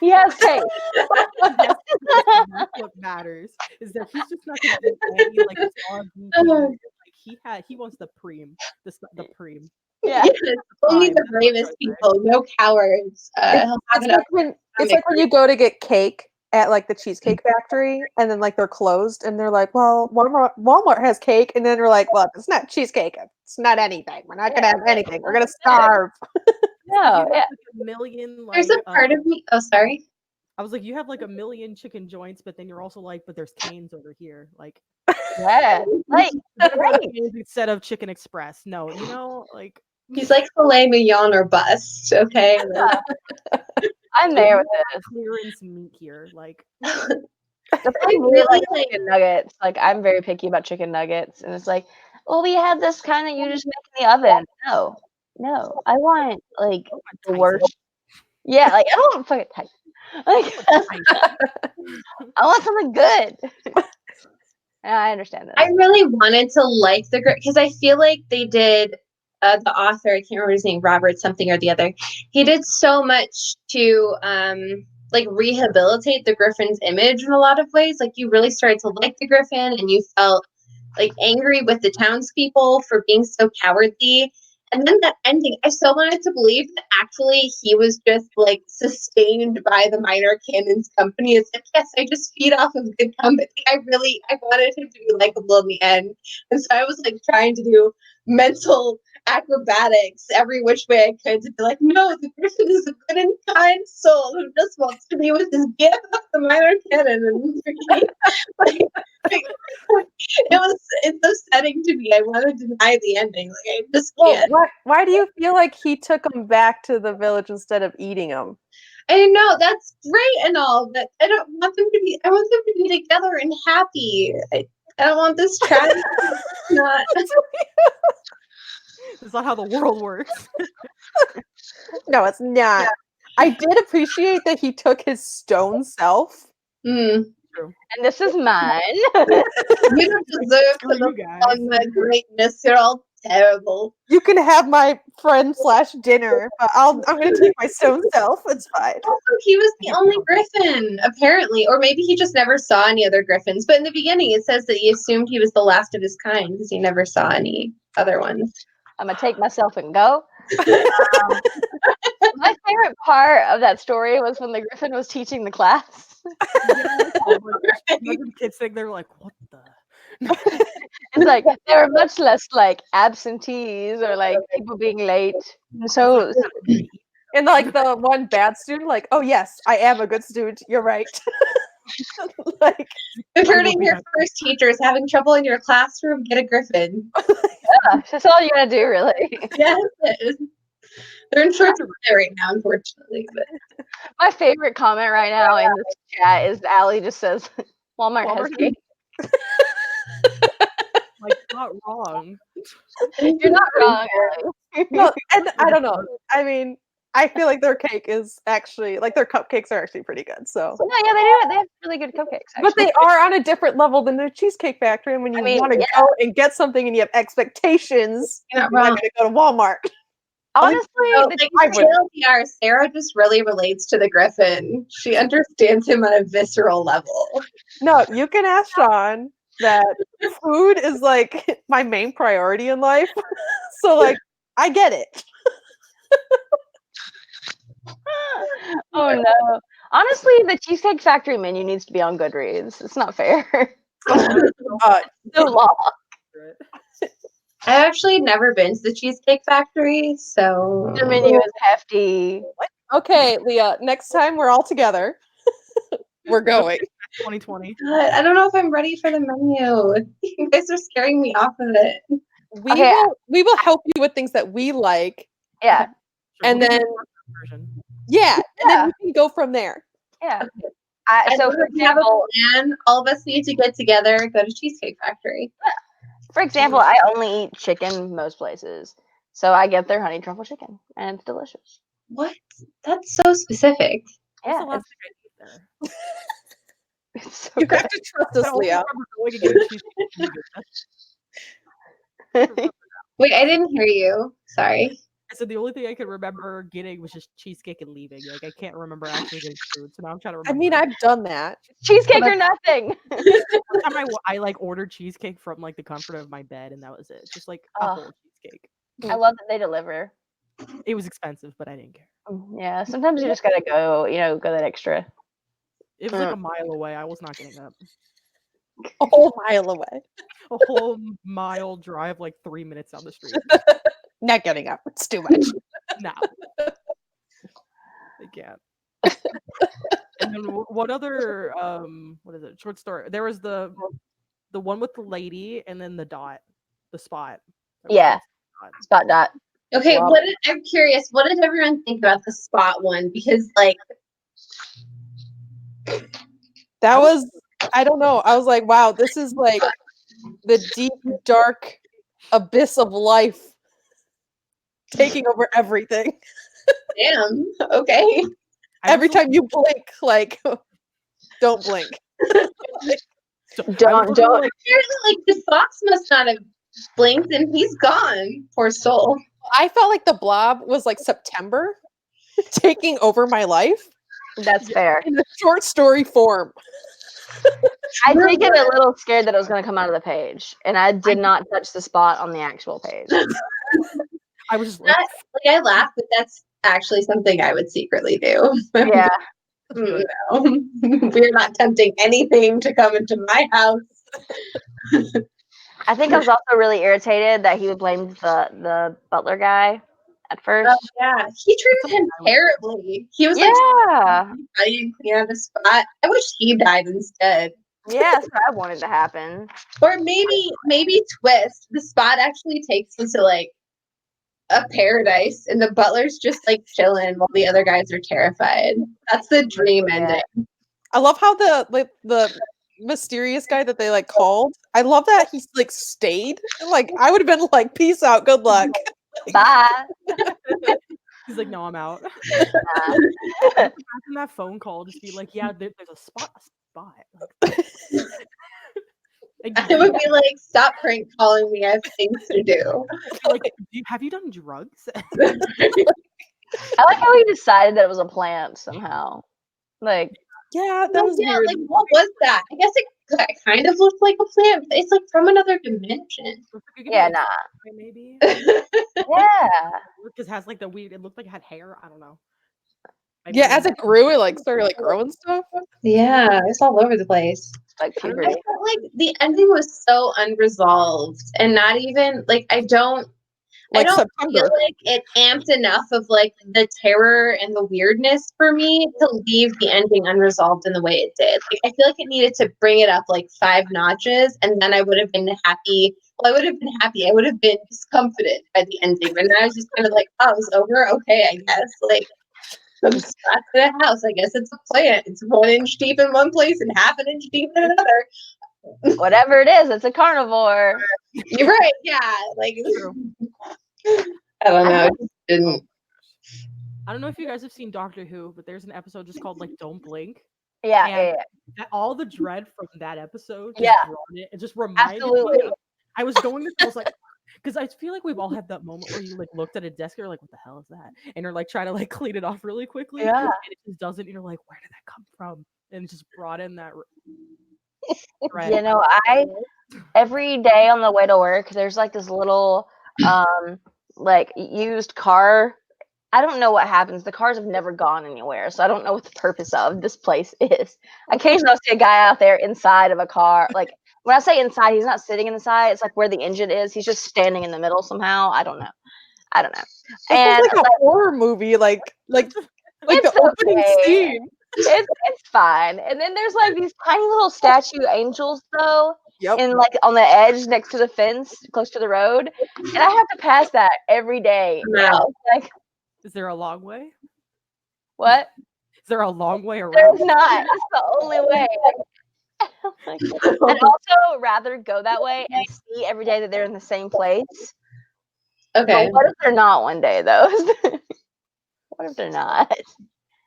he has taste. That's what matters is that he's just not gonna eat any like dog meat. Like he wants the preem, the preem. Yeah. Yes, only Fine, the that's what bravest I say. people, no cowards. He'll have enough. It's like when you go to get cake at like the Cheesecake Factory and then like they're closed and they're like, well, Walmart has cake, and then we're like, well, it's not cheesecake, it's not anything. We're not gonna have anything. We're gonna starve. No, You yeah. have like a million There's like a part of me. Oh, sorry. I was like, you have like a million chicken joints, but then you're also like, but there's Cane's over here. Like Yeah. Like, right. Cane's instead of Chicken Express. No, you know, like He's like filet mignon or bust. Okay. I'm there with this. clearance meat here. Like The I thing really really like like. chicken nuggets. Like, I'm very picky about chicken nuggets, and it's like, well, we have this kind that you just make in the oven. No, I want like the worst. Yeah, like I don't want fucking Tyson. Like, I want something good. And I understand this. I really wanted to like the because I feel like they did. The author, I can't remember his name, Robert something or the other. He did so much to like rehabilitate the Griffin's image in a lot of ways. Like you really started to like the Griffin, and you felt like angry with the townspeople for being so cowardly. And then that ending, I so wanted to believe that actually he was just like sustained by the minor canon's company. It's like, yes, I just feed off of good company. I wanted him to be likable in the end. And so I was like trying to do mental acrobatics every which way I could to be like, no, the Griffin is a good and kind soul who just wants to be with his gift of the minor canon. And it's upsetting to me. I want to deny the ending. Like I just can't. Why do you feel like he took them back to the village instead of eating them? I know that's great and all, but I don't want them to be. I want them to be together and happy. I don't want this tragedy. Not. it's not how the world works. No, it's not. I did appreciate that he took his stone self. Mm. And this is mine. You don't deserve to Screw you look guys. on my greatness. You're all terrible. You can have my friend / dinner, but I'm gonna take my stone self. It's fine. Also, he was the only Griffin, apparently, or maybe he just never saw any other Griffins. But in the beginning, it says that he assumed he was the last of his kind because he never saw any other ones. I'm gonna take myself and go. My favorite part of that story was when the Griffin was teaching the class. The kids think they're like, what the? It's like they were much less like absentees or like people being late. So And like the one bad student, like, oh yes, I am a good student. You're right. Like, Converting your first teacher is having trouble in your classroom. Get a Griffin. yeah, that's all you gotta do, really. Yes, they're in short supply right now, unfortunately. But My favorite comment right now in this chat is Allie just says, "Walmart has cake." Like, not wrong. You're not wrong, Allie. no, and I don't know. I mean, I feel like their cake is actually like their cupcakes are actually pretty good. So No, yeah, they do. They have really good cupcakes. Actually. but they are on a different level than the Cheesecake Factory. And when you want to go and get something and you have expectations, you're you're not going to go to Walmart. Honestly, TLDR, Sarah just really relates to the Griffin. She understands him on a visceral level. No, you can ask Sean that food is like my main priority in life. So like, I get it. oh no. Honestly, the Cheesecake Factory menu needs to be on Goodreads. It's not fair. So long. I've actually never been to the Cheesecake Factory, so The menu is hefty. Okay, Leah, next time we're all together, we're going. 2020. God, I don't know if I'm ready for the menu. You guys are scaring me off of it. Okay. We will help you with things that we like. Yeah. And We'll do then the version. yeah, and Yeah. then we can go from there. Yeah. I So, know for we have a example, plan. All of us need to get together, go to Cheesecake Factory. I only eat chicken most places. So I get their honey truffle chicken, and it's delicious. What? That's so specific. What's Yeah, the last thing I ate there? it's so You good. have to trust I us, only Leah. remember going and getting cheesecake. Wait, I didn't hear you. Sorry. I said the only thing I could remember getting was just cheesecake and leaving. Like I can't remember actually getting food, so now I'm trying to I remember. mean, I've done that. Cheesecake or nothing. One time I like ordered cheesecake from like the comfort of my bed, and that was it. Just like a Ugh. whole cheesecake. I love that they deliver. It was expensive, but I didn't care. Yeah, sometimes you just gotta go, go that extra. It was like a mile away. I was not getting up. A whole mile away. A whole mile drive, like 3 minutes down the street. Not getting up. It's too much. No, I can't. And then what other what is it? Short story. There was the one with the lady, and then the spot. There was Yeah. the Spot dot. Okay, Wow. I'm curious, what did everyone think about the spot one? Because like That was, I don't know. I was like, wow, this is like the deep, dark abyss of life taking over everything. damn, okay. Every time you blink, like, don't blink. Don't. Apparently, like the fox must not have blinked and he's gone. Poor soul. I felt like the blob was like September taking over my life That's fair. in a short story form. I did get a little scared that it was going to come out of the page, and I did not touch the spot on the actual page. I was just like, I laugh, but that's actually something I would secretly do. Yeah. No. We're not tempting anything to come into my house. I think I was also really irritated that he would blame the butler guy at first. Oh, yeah, he treated him terribly. He was Yeah. like, you clean out the spot. I wish he died instead. Yeah, that's what I wanted to happen. Or maybe twist. The spot actually takes you to like a paradise, and the butler's just like chilling while the other guys are terrified. That's the dream ending. I love how the mysterious guy that they like called. I love that he's like stayed. Like I would have been like, peace out, good luck. Bye. he's like, no, I'm out. Nah. Imagine that phone call, just be like, yeah, there's a spot. Like, I would be like, stop prank calling me. I have things to do. like, have you done drugs? I like how he decided that it was a plant somehow. Like, Yeah, that was weird. Like, what was that? I guess it kind of looked like a plant, but it's like from another dimension. yeah, nah. Maybe. Yeah. Because it has like the weird. It looked like it had hair. I don't know. Yeah, as it grew, it like started like growing stuff. Yeah, it's all over the place. Like I puberty. felt like the ending was so unresolved, and not even like I don't feel September. like it amped enough of like the terror and the weirdness for me to leave the ending unresolved in the way it did. Like, I feel like it needed to bring it up like 5 notches, and then I would have been happy. Well, I would have been happy. I would have been discomfited by the ending, but I was just kind of like, oh, it's over. Okay, I guess. Like, some spots in a house. I guess it's a plant. It's 1 inch deep in one place and half an inch deep in another. Whatever it is, it's a carnivore. You're right. Yeah. Like, I don't know. It just didn't. I don't know if you guys have seen Doctor Who, but there's an episode just called like "Don't Blink." Yeah, And yeah. all the dread from that episode just Yeah. brought it. It just reminded Absolutely. me. I was going. I was like, because I feel like we've all had that moment where you like looked at a desk, and you're like, "What the hell is that?" And you're like trying to like clean it off really quickly. Yeah. And it just doesn't. And you're like, "Where did that come from?" And it just brought in that. Dread. You know, every day on the way to work, there's like this little like used car I don't know what happens. The cars have never gone anywhere, so I don't know what the purpose of this place is. Occasionally, I'll see a guy out there inside of a car. Like when I say inside, he's not sitting inside. It's like where the engine is. He's just standing in the middle somehow. I don't know. It And sounds like a horror movie, like the It's opening okay. scene. it's fine. And then there's like these tiny little statue angels though, Yep. and like on the edge next to the fence, close to the road, and I have to pass that every day. Wow. Like Is there a long way? what? Is there a long way around? There's not. It's the only way. Like, I'd also rather go that way and see every day that they're in the same place. Okay. But what if they're not one day though? What if they're not?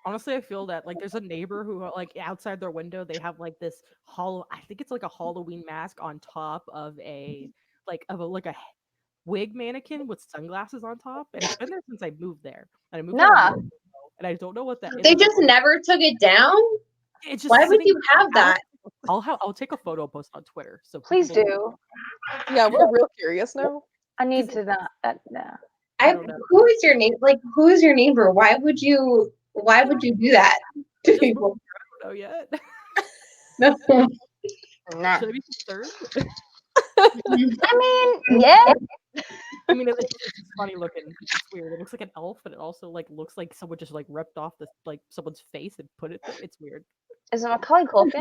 Honestly, I feel that like there's a neighbor who like outside their window they have like this I think it's like a Halloween mask on top of a wig mannequin with sunglasses on top, and it's been there since I moved there. And I moved there a Nah. year ago, and I don't know what that is. They just never took it down? It's just Why would sitting you have that? I'll take a photo post on Twitter. So Please people do. Yeah, we're real curious now. I need to not. No. I don't know. Who is your neighbor? Like, who is your neighbor? Why would you do that to Just people? I don't know yet. No. Nah. Should I be concerned? I mean, yeah. I mean, it's funny looking. It's weird. It looks like an elf, but it also like looks like someone just like ripped off the like someone's face and put it there. It's weird. Is it Macaulay Culkin?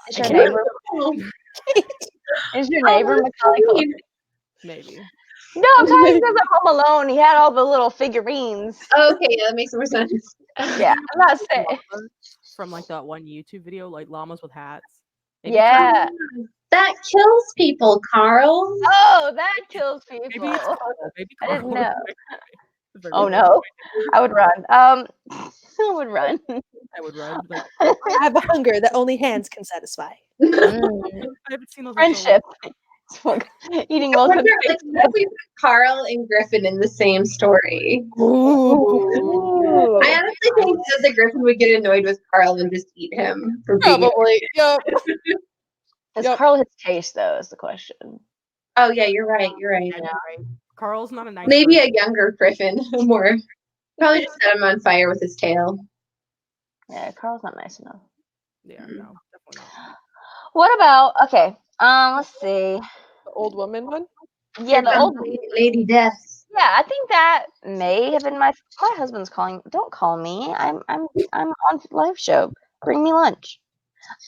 Is I your can't- neighbor? Is your neighbor Macaulay Culkin? Maybe. No, I'm talking about the Home Alone. He had all the little figurines. Oh, okay, yeah, that makes more sense. Yeah, I'm not saying. From like that one YouTube video, like llamas with hats. Maybe Yeah. That kills people, Carl. Oh, that kills people. Maybe it's maybe I didn't Carl- know. Very Oh good. no, I would run. I would run. I would run. Like, I have a hunger that only hands can satisfy. Mm. I haven't seen those. in so Friendship. Eating I well wonder, cooked like, what if we put Carl and Griffin in the same story? Ooh. I honestly think that the Griffin would get annoyed with Carl and just eat him for being. Probably. Yep. Does Yep. Carl his taste though? Is the question. Oh yeah, you're right. You're right. Yeah, you're right. Carl's not a nice. Maybe person. a younger Griffin, more. Probably just set him on fire with his tail. Yeah, Carl's not nice enough. Yeah, no, definitely not. What about okay? Let's see. The old woman one. Yeah, the old. Lady Death. Yeah, I think that may have been my husband's calling. Don't call me. I'm on live show. Bring me lunch.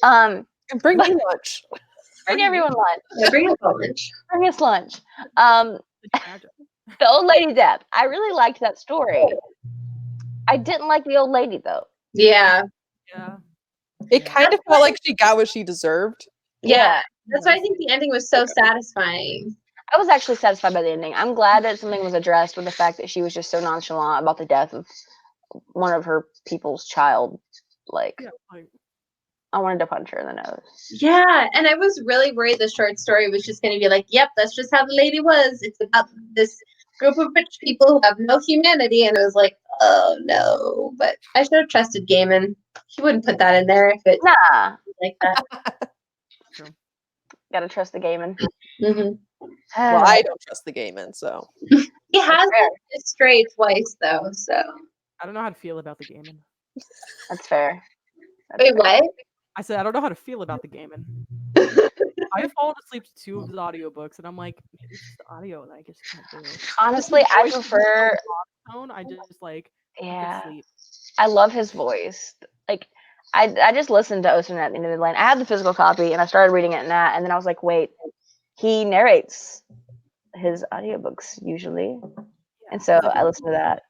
And bring me lunch. Bring everyone lunch. Yeah, bring us lunch. Bring us lunch. The old lady death. I really liked that story. I didn't like the old lady though. Yeah. Yeah. It kind of felt like she got what she deserved. Yeah. That's why I think the ending was so satisfying. I was actually satisfied by the ending. I'm glad that something was addressed with the fact that she was just so nonchalant about the death of one of her people's child. Like, Yeah, like, I wanted to punch her in the nose. Yeah, and I was really worried the short story was just going to be like, yep, that's just how the lady was. It's about this group of rich people who have no humanity. And I was like, oh no. But I should have trusted Gaiman. He wouldn't put that in there if it Nah. was like that. Gotta trust the Gaiman. Mm-hmm. Well, I don't trust the Gaiman, so. He has been stray twice, though, so. I don't know how to feel about the Gaiman. That's fair. Wait, what? I said I don't know how to feel about the Gaiman. I've fallen asleep to 2 of his audiobooks, and I'm like, maybe it's just the audio, and I just can't do it. Honestly, I prefer. Tone, I just like Yeah. sleep. I love his voice. Like, I just listened to Ocean at the end of the line. I had the physical copy, and I started reading it in that, and then I was like, wait, he narrates his audiobooks usually, and so I listened to that.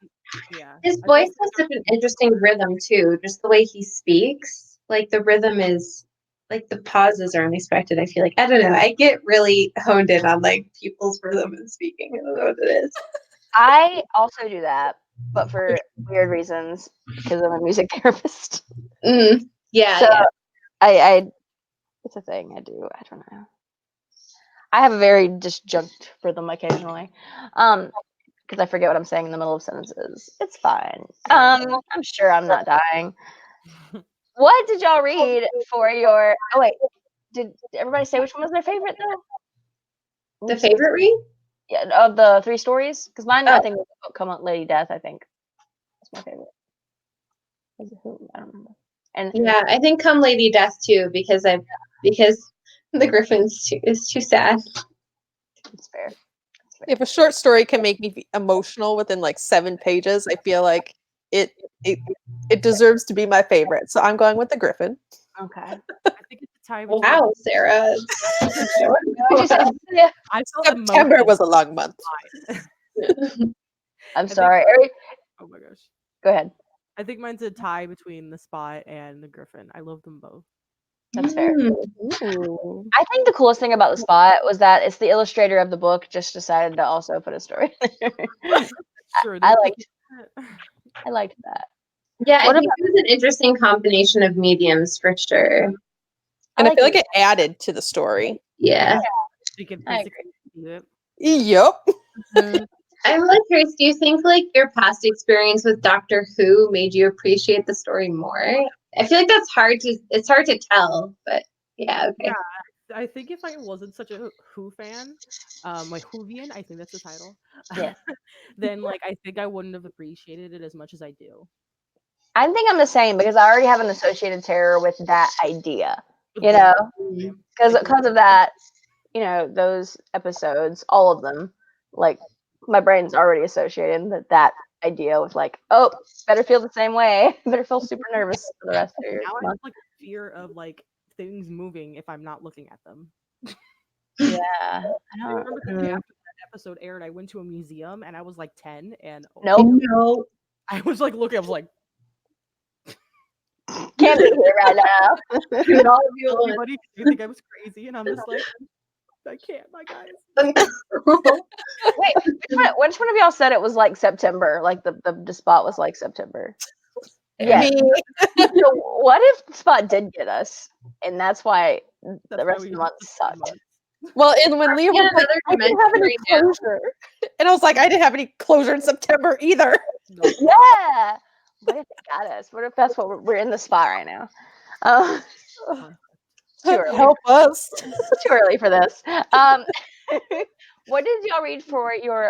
Yeah. His voice has such an interesting rhythm, too. Just the way he speaks. Like, the rhythm is, like, the pauses are unexpected, I feel like. I don't know. I get really honed in on, like, people's rhythm and speaking. I don't know what it is. I also do that, but for weird reasons because I'm a music therapist. Yeah, So yeah. I it's a thing I do. I don't know. I have a very disjunct rhythm occasionally. Because I forget what I'm saying in the middle of sentences. It's fine. I'm sure I'm not dying. What did y'all read for your did everybody say which one was their favorite though? The favorite read? Yeah, of the 3 stories, because mine I Oh. think was Come on Lady Death. I think that's my favorite. Was it who? I don't remember. And Yeah, I think Come Lady Death too, because the Griffin's is too sad. it's fair. If a short story can make me emotional within like 7 pages, I feel like it deserves to be my favorite. So I'm going with the Griffin. Okay. I think it's the time. between- Wow, Sarah. She said, yeah. I felt September emotion. was a long month. I'm think- sorry. Oh my gosh. Go ahead. I think mine's a tie between the Spot and the Griffin. I love them both. That's fair. Ooh. I think the coolest thing about the Spot was that it's the illustrator of the book just decided to also put a story in there. Sure. I they- liked that. Yeah, I What think it was an interesting combination of mediums for sure. And I like feel like it. it added to the story. Yeah. You can I physically do it. Yep. Mhm. I'm really curious, do you think like your past experience with Doctor Who made you appreciate the story more? I feel like it's hard to tell, but yeah, okay. Yeah. I think if I wasn't such a Who fan, like Whovian, I think that's the title. Yeah. Then like I think I wouldn't have appreciated it as much as I do. I think I'm the same because I already have an associated terror with that idea. With You both know, of them. because of that, those episodes, all of them, like my brain's already associated that idea with like, oh, better feel the same way. Better feel super nervous for the rest of your Now I have month. like fear of like things moving if I'm not looking at them. Yeah. I I remember the day don't, after that episode aired, I went to a museum and I was like 10, and nope. No. I was like looking, I was like, Can't be here right now. Dude, all of you at once. everybody you think I was crazy, and I'm just like, I can't, my guys. Wait, which one of y'all said it was like September? Like the spot was like September. Yeah. Me. So what if Spot did get us, and that's why That's the why rest of we the month took 3 sucked? months. Well, and when Leah in was like, another I didn't have any dimension right now. closure. And I was like, I didn't have any closure in September either. No. Yeah. What if it got us? What if that's what we're in the spot right now? Too early. Help us. Too early for this. What did y'all read for your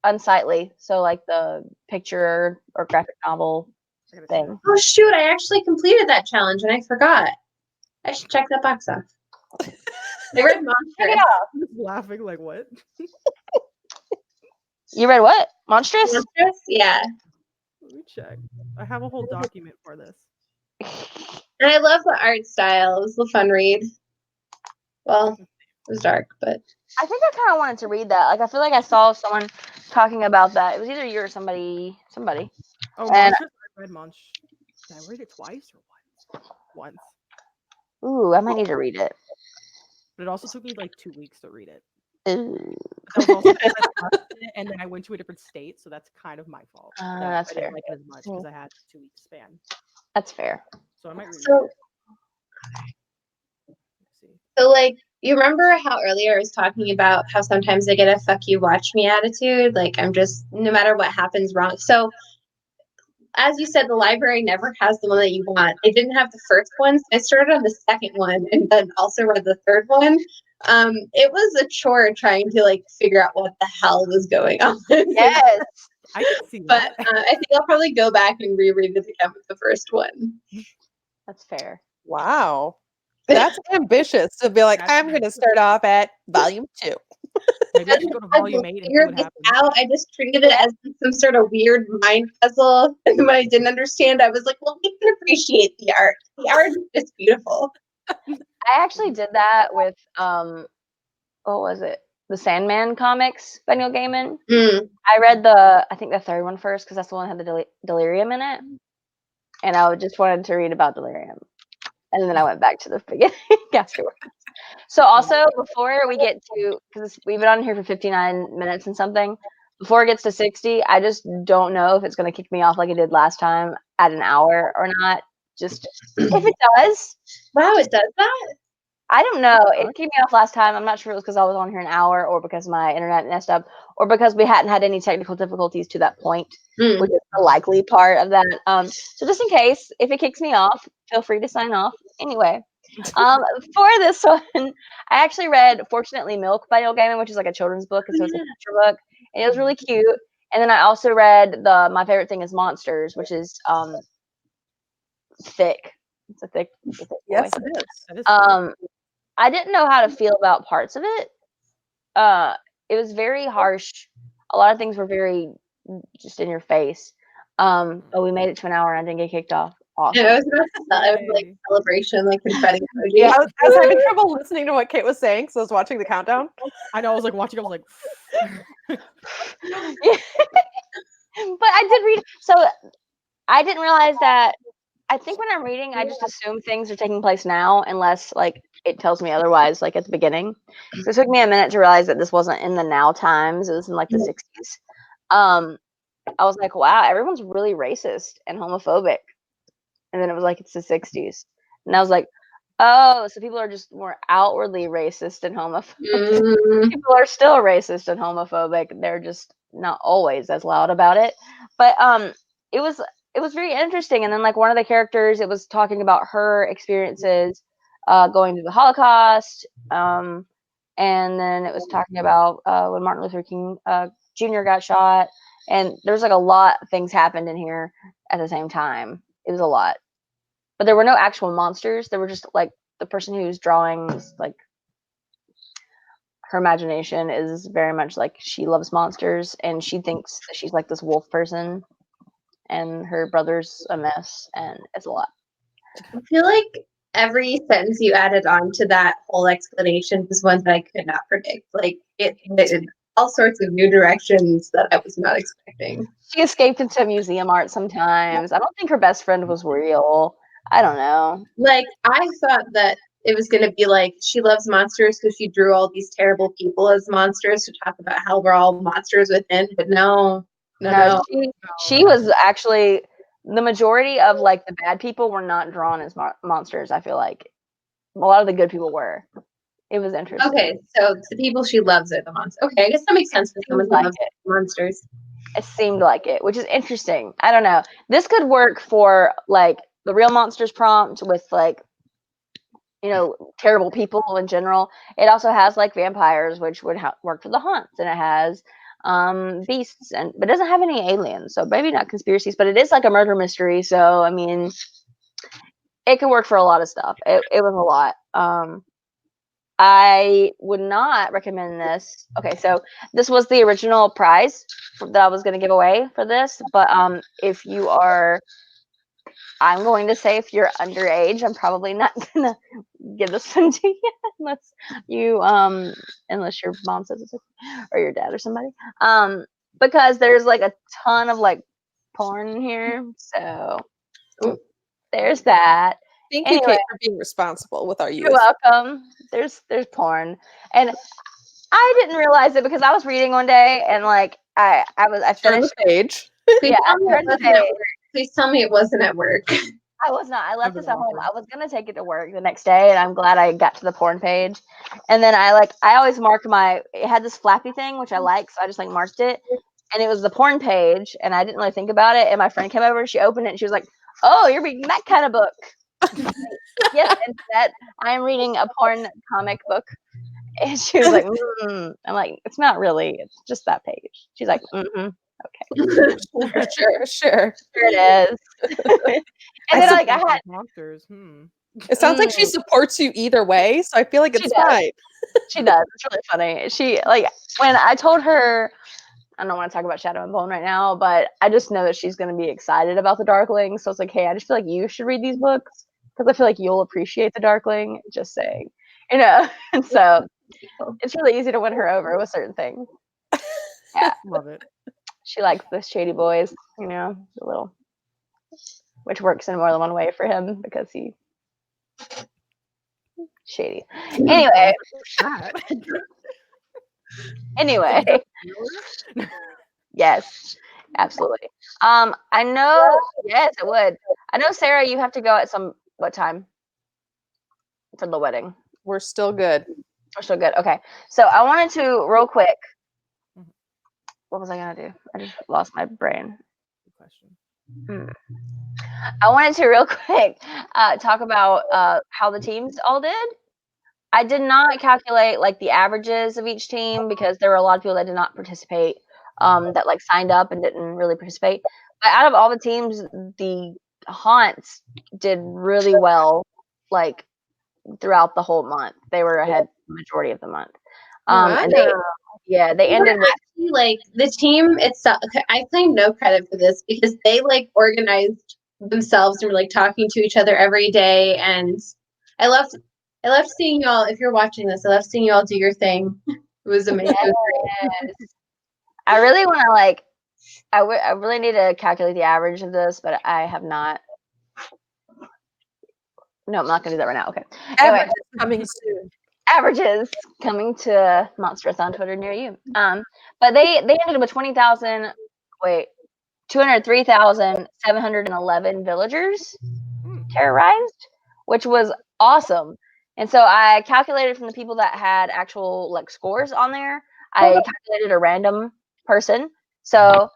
unsightly? So like the picture or graphic novel I gotta thing. Oh shoot, I actually completed that challenge and I forgot. I should check that box off. I read Check Monstrous. it out. I'm just laughing like, what? You read what? Monstrous? Monstrous? Yeah. Let me check. I have a whole document for this. And I love the art style. It was a fun read. Well, it was dark, but I think I kind of wanted to read that. Like I feel like I saw someone talking about that. It was either you or somebody. Oh, And- Monstrous. I read Monstrous. Did I read it twice or once? Once. Ooh, I might need to read it. But it also took me like 2 weeks to read it. Ooh. But that was also because I started it and then I went to a different state, so that's kind of my fault. that that's I didn't fair. like it as much because I had a 2 week span. That's fair. So I might read so it. Let's see. so like you remember how earlier I was talking about how sometimes I get a fuck you watch me attitude? Like I'm just no matter what happens wrong. So as you said, the library never has the one that you want. I didn't have the first one, so I started on the second one and then also read the third one. It was a chore trying to like figure out what the hell was going on. Yes. I can see But that. I think I'll probably go back and reread it again with the first one. That's fair. Wow. That's ambitious to be like, That's I'm going to start off at volume 2. Maybe I should go to I volume 8 and see figured what this happens. out. I just treated it as some sort of weird mind puzzle. And when I didn't understand, I was like, well, we can appreciate the art. The art is just beautiful. I actually did that with what was it? The Sandman comics by Neil Gaiman. Mm. I read I think the third one first because that's the one that had the delirium in it, and I just wanted to read about delirium, and then I went back to the beginning afterwards. So also before we get to, because we've been on here for 59 minutes and something, before it gets to 60, I just don't know if it's going to kick me off like it did last time at an hour or not. Just if it does, Wow, it does that? I don't know. It kicked me off last time. I'm not sure it was because I was on here an hour or because my internet messed up or because we hadn't had any technical difficulties to that point, Mm. which is the likely part of that. So just in case, if it kicks me off, feel free to sign off. Anyway, for this one, I actually read Fortunately Milk by Neil Gaiman, which is like a children's book, and so it's a picture book, and it was really cute. And then I also read My Favorite Thing Is Monsters, which is thick. It's a thick boy. Yes, it is. That is cool. I didn't know how to feel about parts of it. It was very harsh. A lot of things were very just in your face. But we made it to an hour and I didn't get kicked off. Awesome. Yeah, I was about to say, it was like celebration, like confetti emoji. Yeah, I was having trouble listening to what Kate was saying, so I was watching the countdown. I know. I was like watching. I was like, But I did read. So I didn't realize that. I think when I'm reading, I just assume things are taking place now, unless like it tells me otherwise, like at the beginning. So it took me a minute to realize that this wasn't in the now times; it was in like the 60s. I was like, wow, everyone's really racist and homophobic, and then it was like it's the 60s, and I was like, oh, so people are just more outwardly racist and homophobic. People are still racist and homophobic. They're just not always as loud about it. But it was very interesting. And then like one of the characters, it was talking about her experiences going through the Holocaust. And then it was talking about when Martin Luther King Jr. got shot. And there's like a lot of things happened in here at the same time. It was a lot. But there were no actual monsters. There were just like the person who's drawing, like her imagination is very much like she loves monsters and she thinks that she's like this wolf person and her brother's a mess and it's a lot. I feel like every sentence you added on to that whole explanation was one that I could not predict. Like it all sorts of new directions that I was not expecting. She escaped into museum art sometimes. I don't think her best friend was real. I don't know. Like I thought that it was going to be like she loves monsters because she drew all these terrible people as monsters to talk about how we're all monsters within, but no. She was actually the majority of like the bad people were not drawn as monsters. I feel like a lot of the good people were. It was interesting. Okay, so the people she loves are the monsters. Okay, I guess that makes sense for someone who loves monsters. It seemed like it, which is interesting. I don't know. This could work for like the real monsters prompt with like, you know, terrible people in general. It also has like vampires, which would work for the haunts, and it has beasts, but it doesn't have any aliens, so maybe not conspiracies, but it is like a murder mystery. So I mean, it could work for a lot of stuff. It was a lot. I would not recommend this. Okay, so this was the original prize that I was going to give away for this, but if you are, I'm going to say if you're underage, I'm probably not going to give this one to you unless your mom says it's okay, or your dad or somebody, because there's like a ton of like porn in here, so there's that. Thank you, Kate, for being responsible with our youth. You're welcome. There's porn, and I didn't realize it because I was reading one day and like I finished the page. Yeah, I turned the page. Please tell me it wasn't at work. I was not. I left this at home. I was gonna take it to work the next day, and I'm glad I got to the porn page. And then I always marked it had this flappy thing which I like, so I just like marked it, and it was the porn page, and I didn't really think about it. And my friend came over, she opened it, and she was like, "Oh, you're reading that kind of book." Yes, instead I am reading a porn comic book. And she was like, I'm like, it's not really, it's just that page. She's like, okay. Sure. It is. And then like I had monsters. It sounds like she supports you either way, so I feel like it's fine. She does. It's really funny. She like when I told her, I don't want to talk about Shadow and Bone right now, but I just know that she's going to be excited about the Darkling. So it's like, hey, I just feel like you should read these books because I feel like you'll appreciate the Darkling. Just saying, you know. And so it's really easy to win her over with certain things. Yeah, love it. She likes the shady boys, you know, the little, which works in more than one way for him because he shady. Anyway, yes, absolutely. I know. Yes, it would. I know, Sarah. You have to go at what time for the wedding? We're still good. We're still good. Okay, so I wanted to real quick. What was I gonna do? I just lost my brain. question. I wanted to real quick talk about how the teams all did. I did not calculate like the averages of each team because there were a lot of people that did not participate, that like signed up and didn't really participate. But out of all the teams, the haunts did really well, like throughout the whole month. They were ahead the majority of the month. And they ended with actually, like the team itself. I claim no credit for this because they like organized themselves and were like talking to each other every day, and I loved seeing y'all. If you're watching this, I love seeing y'all do your thing. It was amazing. It was great. yes. I really want to like. I really need to calculate the average of this, but I have not. No, I'm not gonna do that right now. Okay. Anyway, Average is coming soon. averages coming to Monsterathon Twitter near you. But they ended up with 203,711 villagers terrorized, which was awesome. And so I calculated from the people that had actual like scores on there. I calculated a random person. So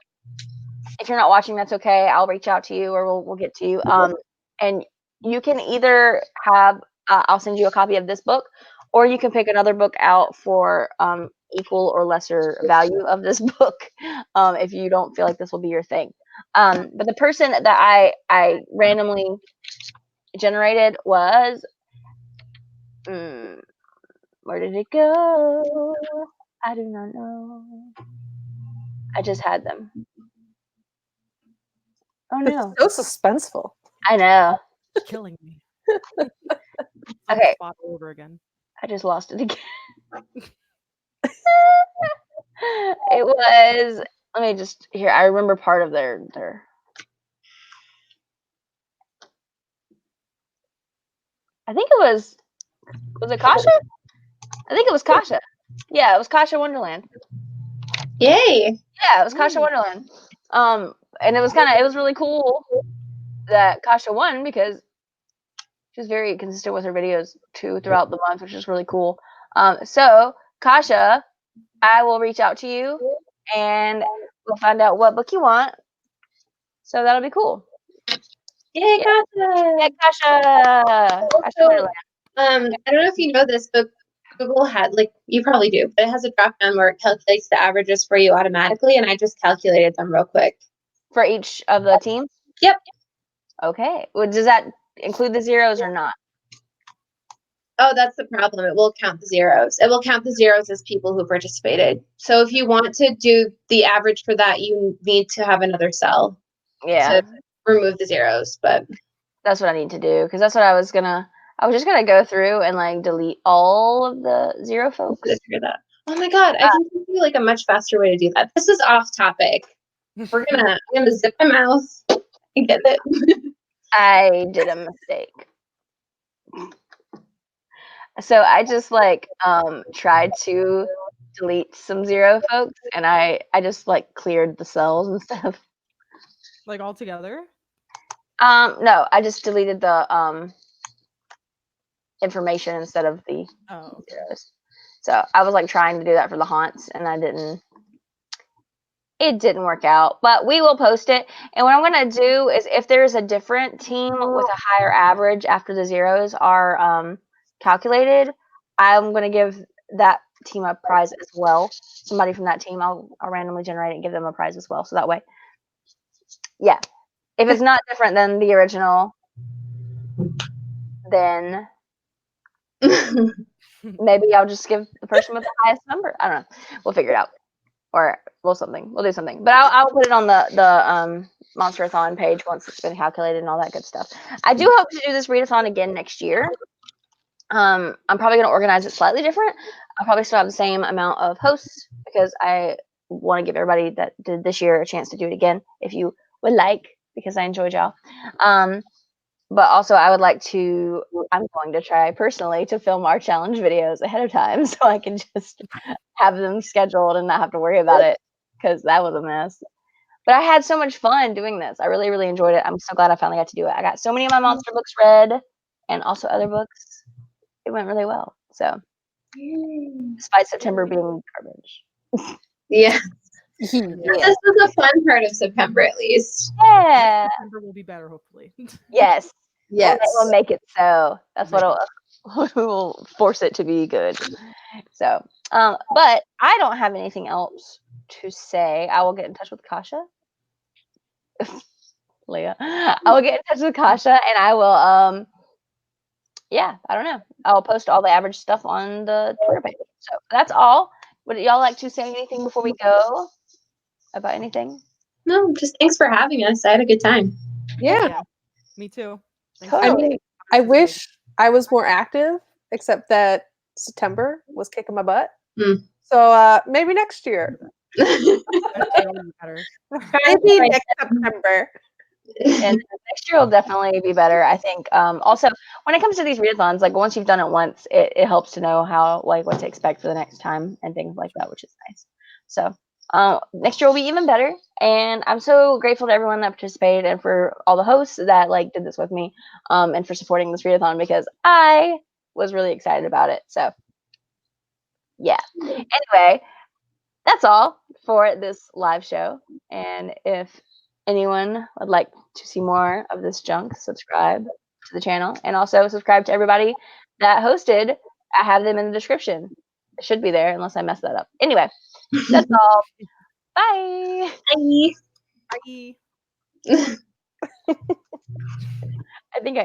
if you're not watching, that's okay. I'll reach out to you or we'll get to you. And you can either have I'll send you a copy of this book, or you can pick another book out for equal or lesser value of this book if you don't feel like this will be your thing. But the person that I randomly generated was where did it go? I do not know. I just had them. Oh no. It's so suspenseful. I know. It's killing me. Okay. Spot all over again. I just lost it again. It was. Let me just here. I remember part of their. I think it was. Was it Kasha? I think it was Kasha. Yeah, it was Kasha Wonderland. Yay! Yeah, it was Kasha Wonderland. And it was really cool that Kasha won because she was very consistent with her videos too throughout the month, which is really cool. So Kasha, I will reach out to you and we'll find out what book you want. So that'll be cool. Yay, Yeah. Kasha! Yeah, Kasha. Kasha Wonderland. I don't know if you know this, but Google had like you probably do, but it has a drop down where it calculates the averages for you automatically, and I just calculated them real quick. For each of the teams? Yep. Okay. Well, does that include the zeros or not? Oh, that's the problem. It will count the zeros. It will count the zeros as people who participated. So if you want to do the average for that, you need to have another cell Yeah. to remove the zeros. But that's what I need to do because that's what I was just gonna go through and like delete all of the zero folks. Figure that. Oh my god, I can think of like a much faster way to do that. This is off topic. I'm gonna zip my mouth and get it. I did a mistake. So I just like tried to delete some zero folks and I just like cleared the cells and stuff. Like all together? No, I just deleted the information instead of the zeros. So I was like trying to do that for the haunts and it didn't work out, but we will post it. And what I'm going to do is if there's a different team with a higher average after the zeros are calculated, I'm going to give that team a prize as well. Somebody from that team, I'll randomly generate it and give them a prize as well. So that way, yeah. If it's not different than the original, then maybe I'll just give the person with the highest number. I don't know. We'll figure it out. Or we'll do something. But I'll put it on the Monsterathon page once it's been calculated and all that good stuff. I do hope to do this readathon again next year. I'm probably going to organize it slightly different. I'll probably still have the same amount of hosts because I want to give everybody that did this year a chance to do it again if you would like, because I enjoyed y'all. But also I'm going to try personally to film our challenge videos ahead of time so I can just have them scheduled and not have to worry about it because that was a mess. But I had so much fun doing this. I really, really enjoyed it. I'm so glad I finally got to do it. I got so many of my monster books read and also other books. It went really well. So despite September being garbage. Yeah. Yeah. This is the fun part of September, at least. Yeah. September will be better, hopefully. Yes. Yes. We'll make it so. That's what we'll force it to be good. So, but I don't have anything else to say. I will get in touch with Kasha. Leah. I will get in touch with Kasha and I will yeah, I don't know. I'll post all the average stuff on the Twitter page. So that's all. Would y'all like to say anything before we go about anything? No, just thanks for having us. I had a good time. Yeah. Me too. Thanks Totally. I mean, I wish I was more active, except that September was kicking my butt. Mm. So maybe next year. better. Maybe next September. And next year will definitely be better. I think. Also, when it comes to these readathons, like once you've done it once, it helps to know how what to expect for the next time and things like that, which is nice. So next year will be even better. And I'm so grateful to everyone that participated and for all the hosts that did this with me, and for supporting this readathon because I was really excited about it. So yeah. Anyway, that's all for this live show. And if anyone would like to see more of this junk, subscribe to the channel and also subscribe to everybody that hosted. I have them in the description. It should be there unless I mess that up. Anyway, that's all. Bye. Bye. Bye. I think I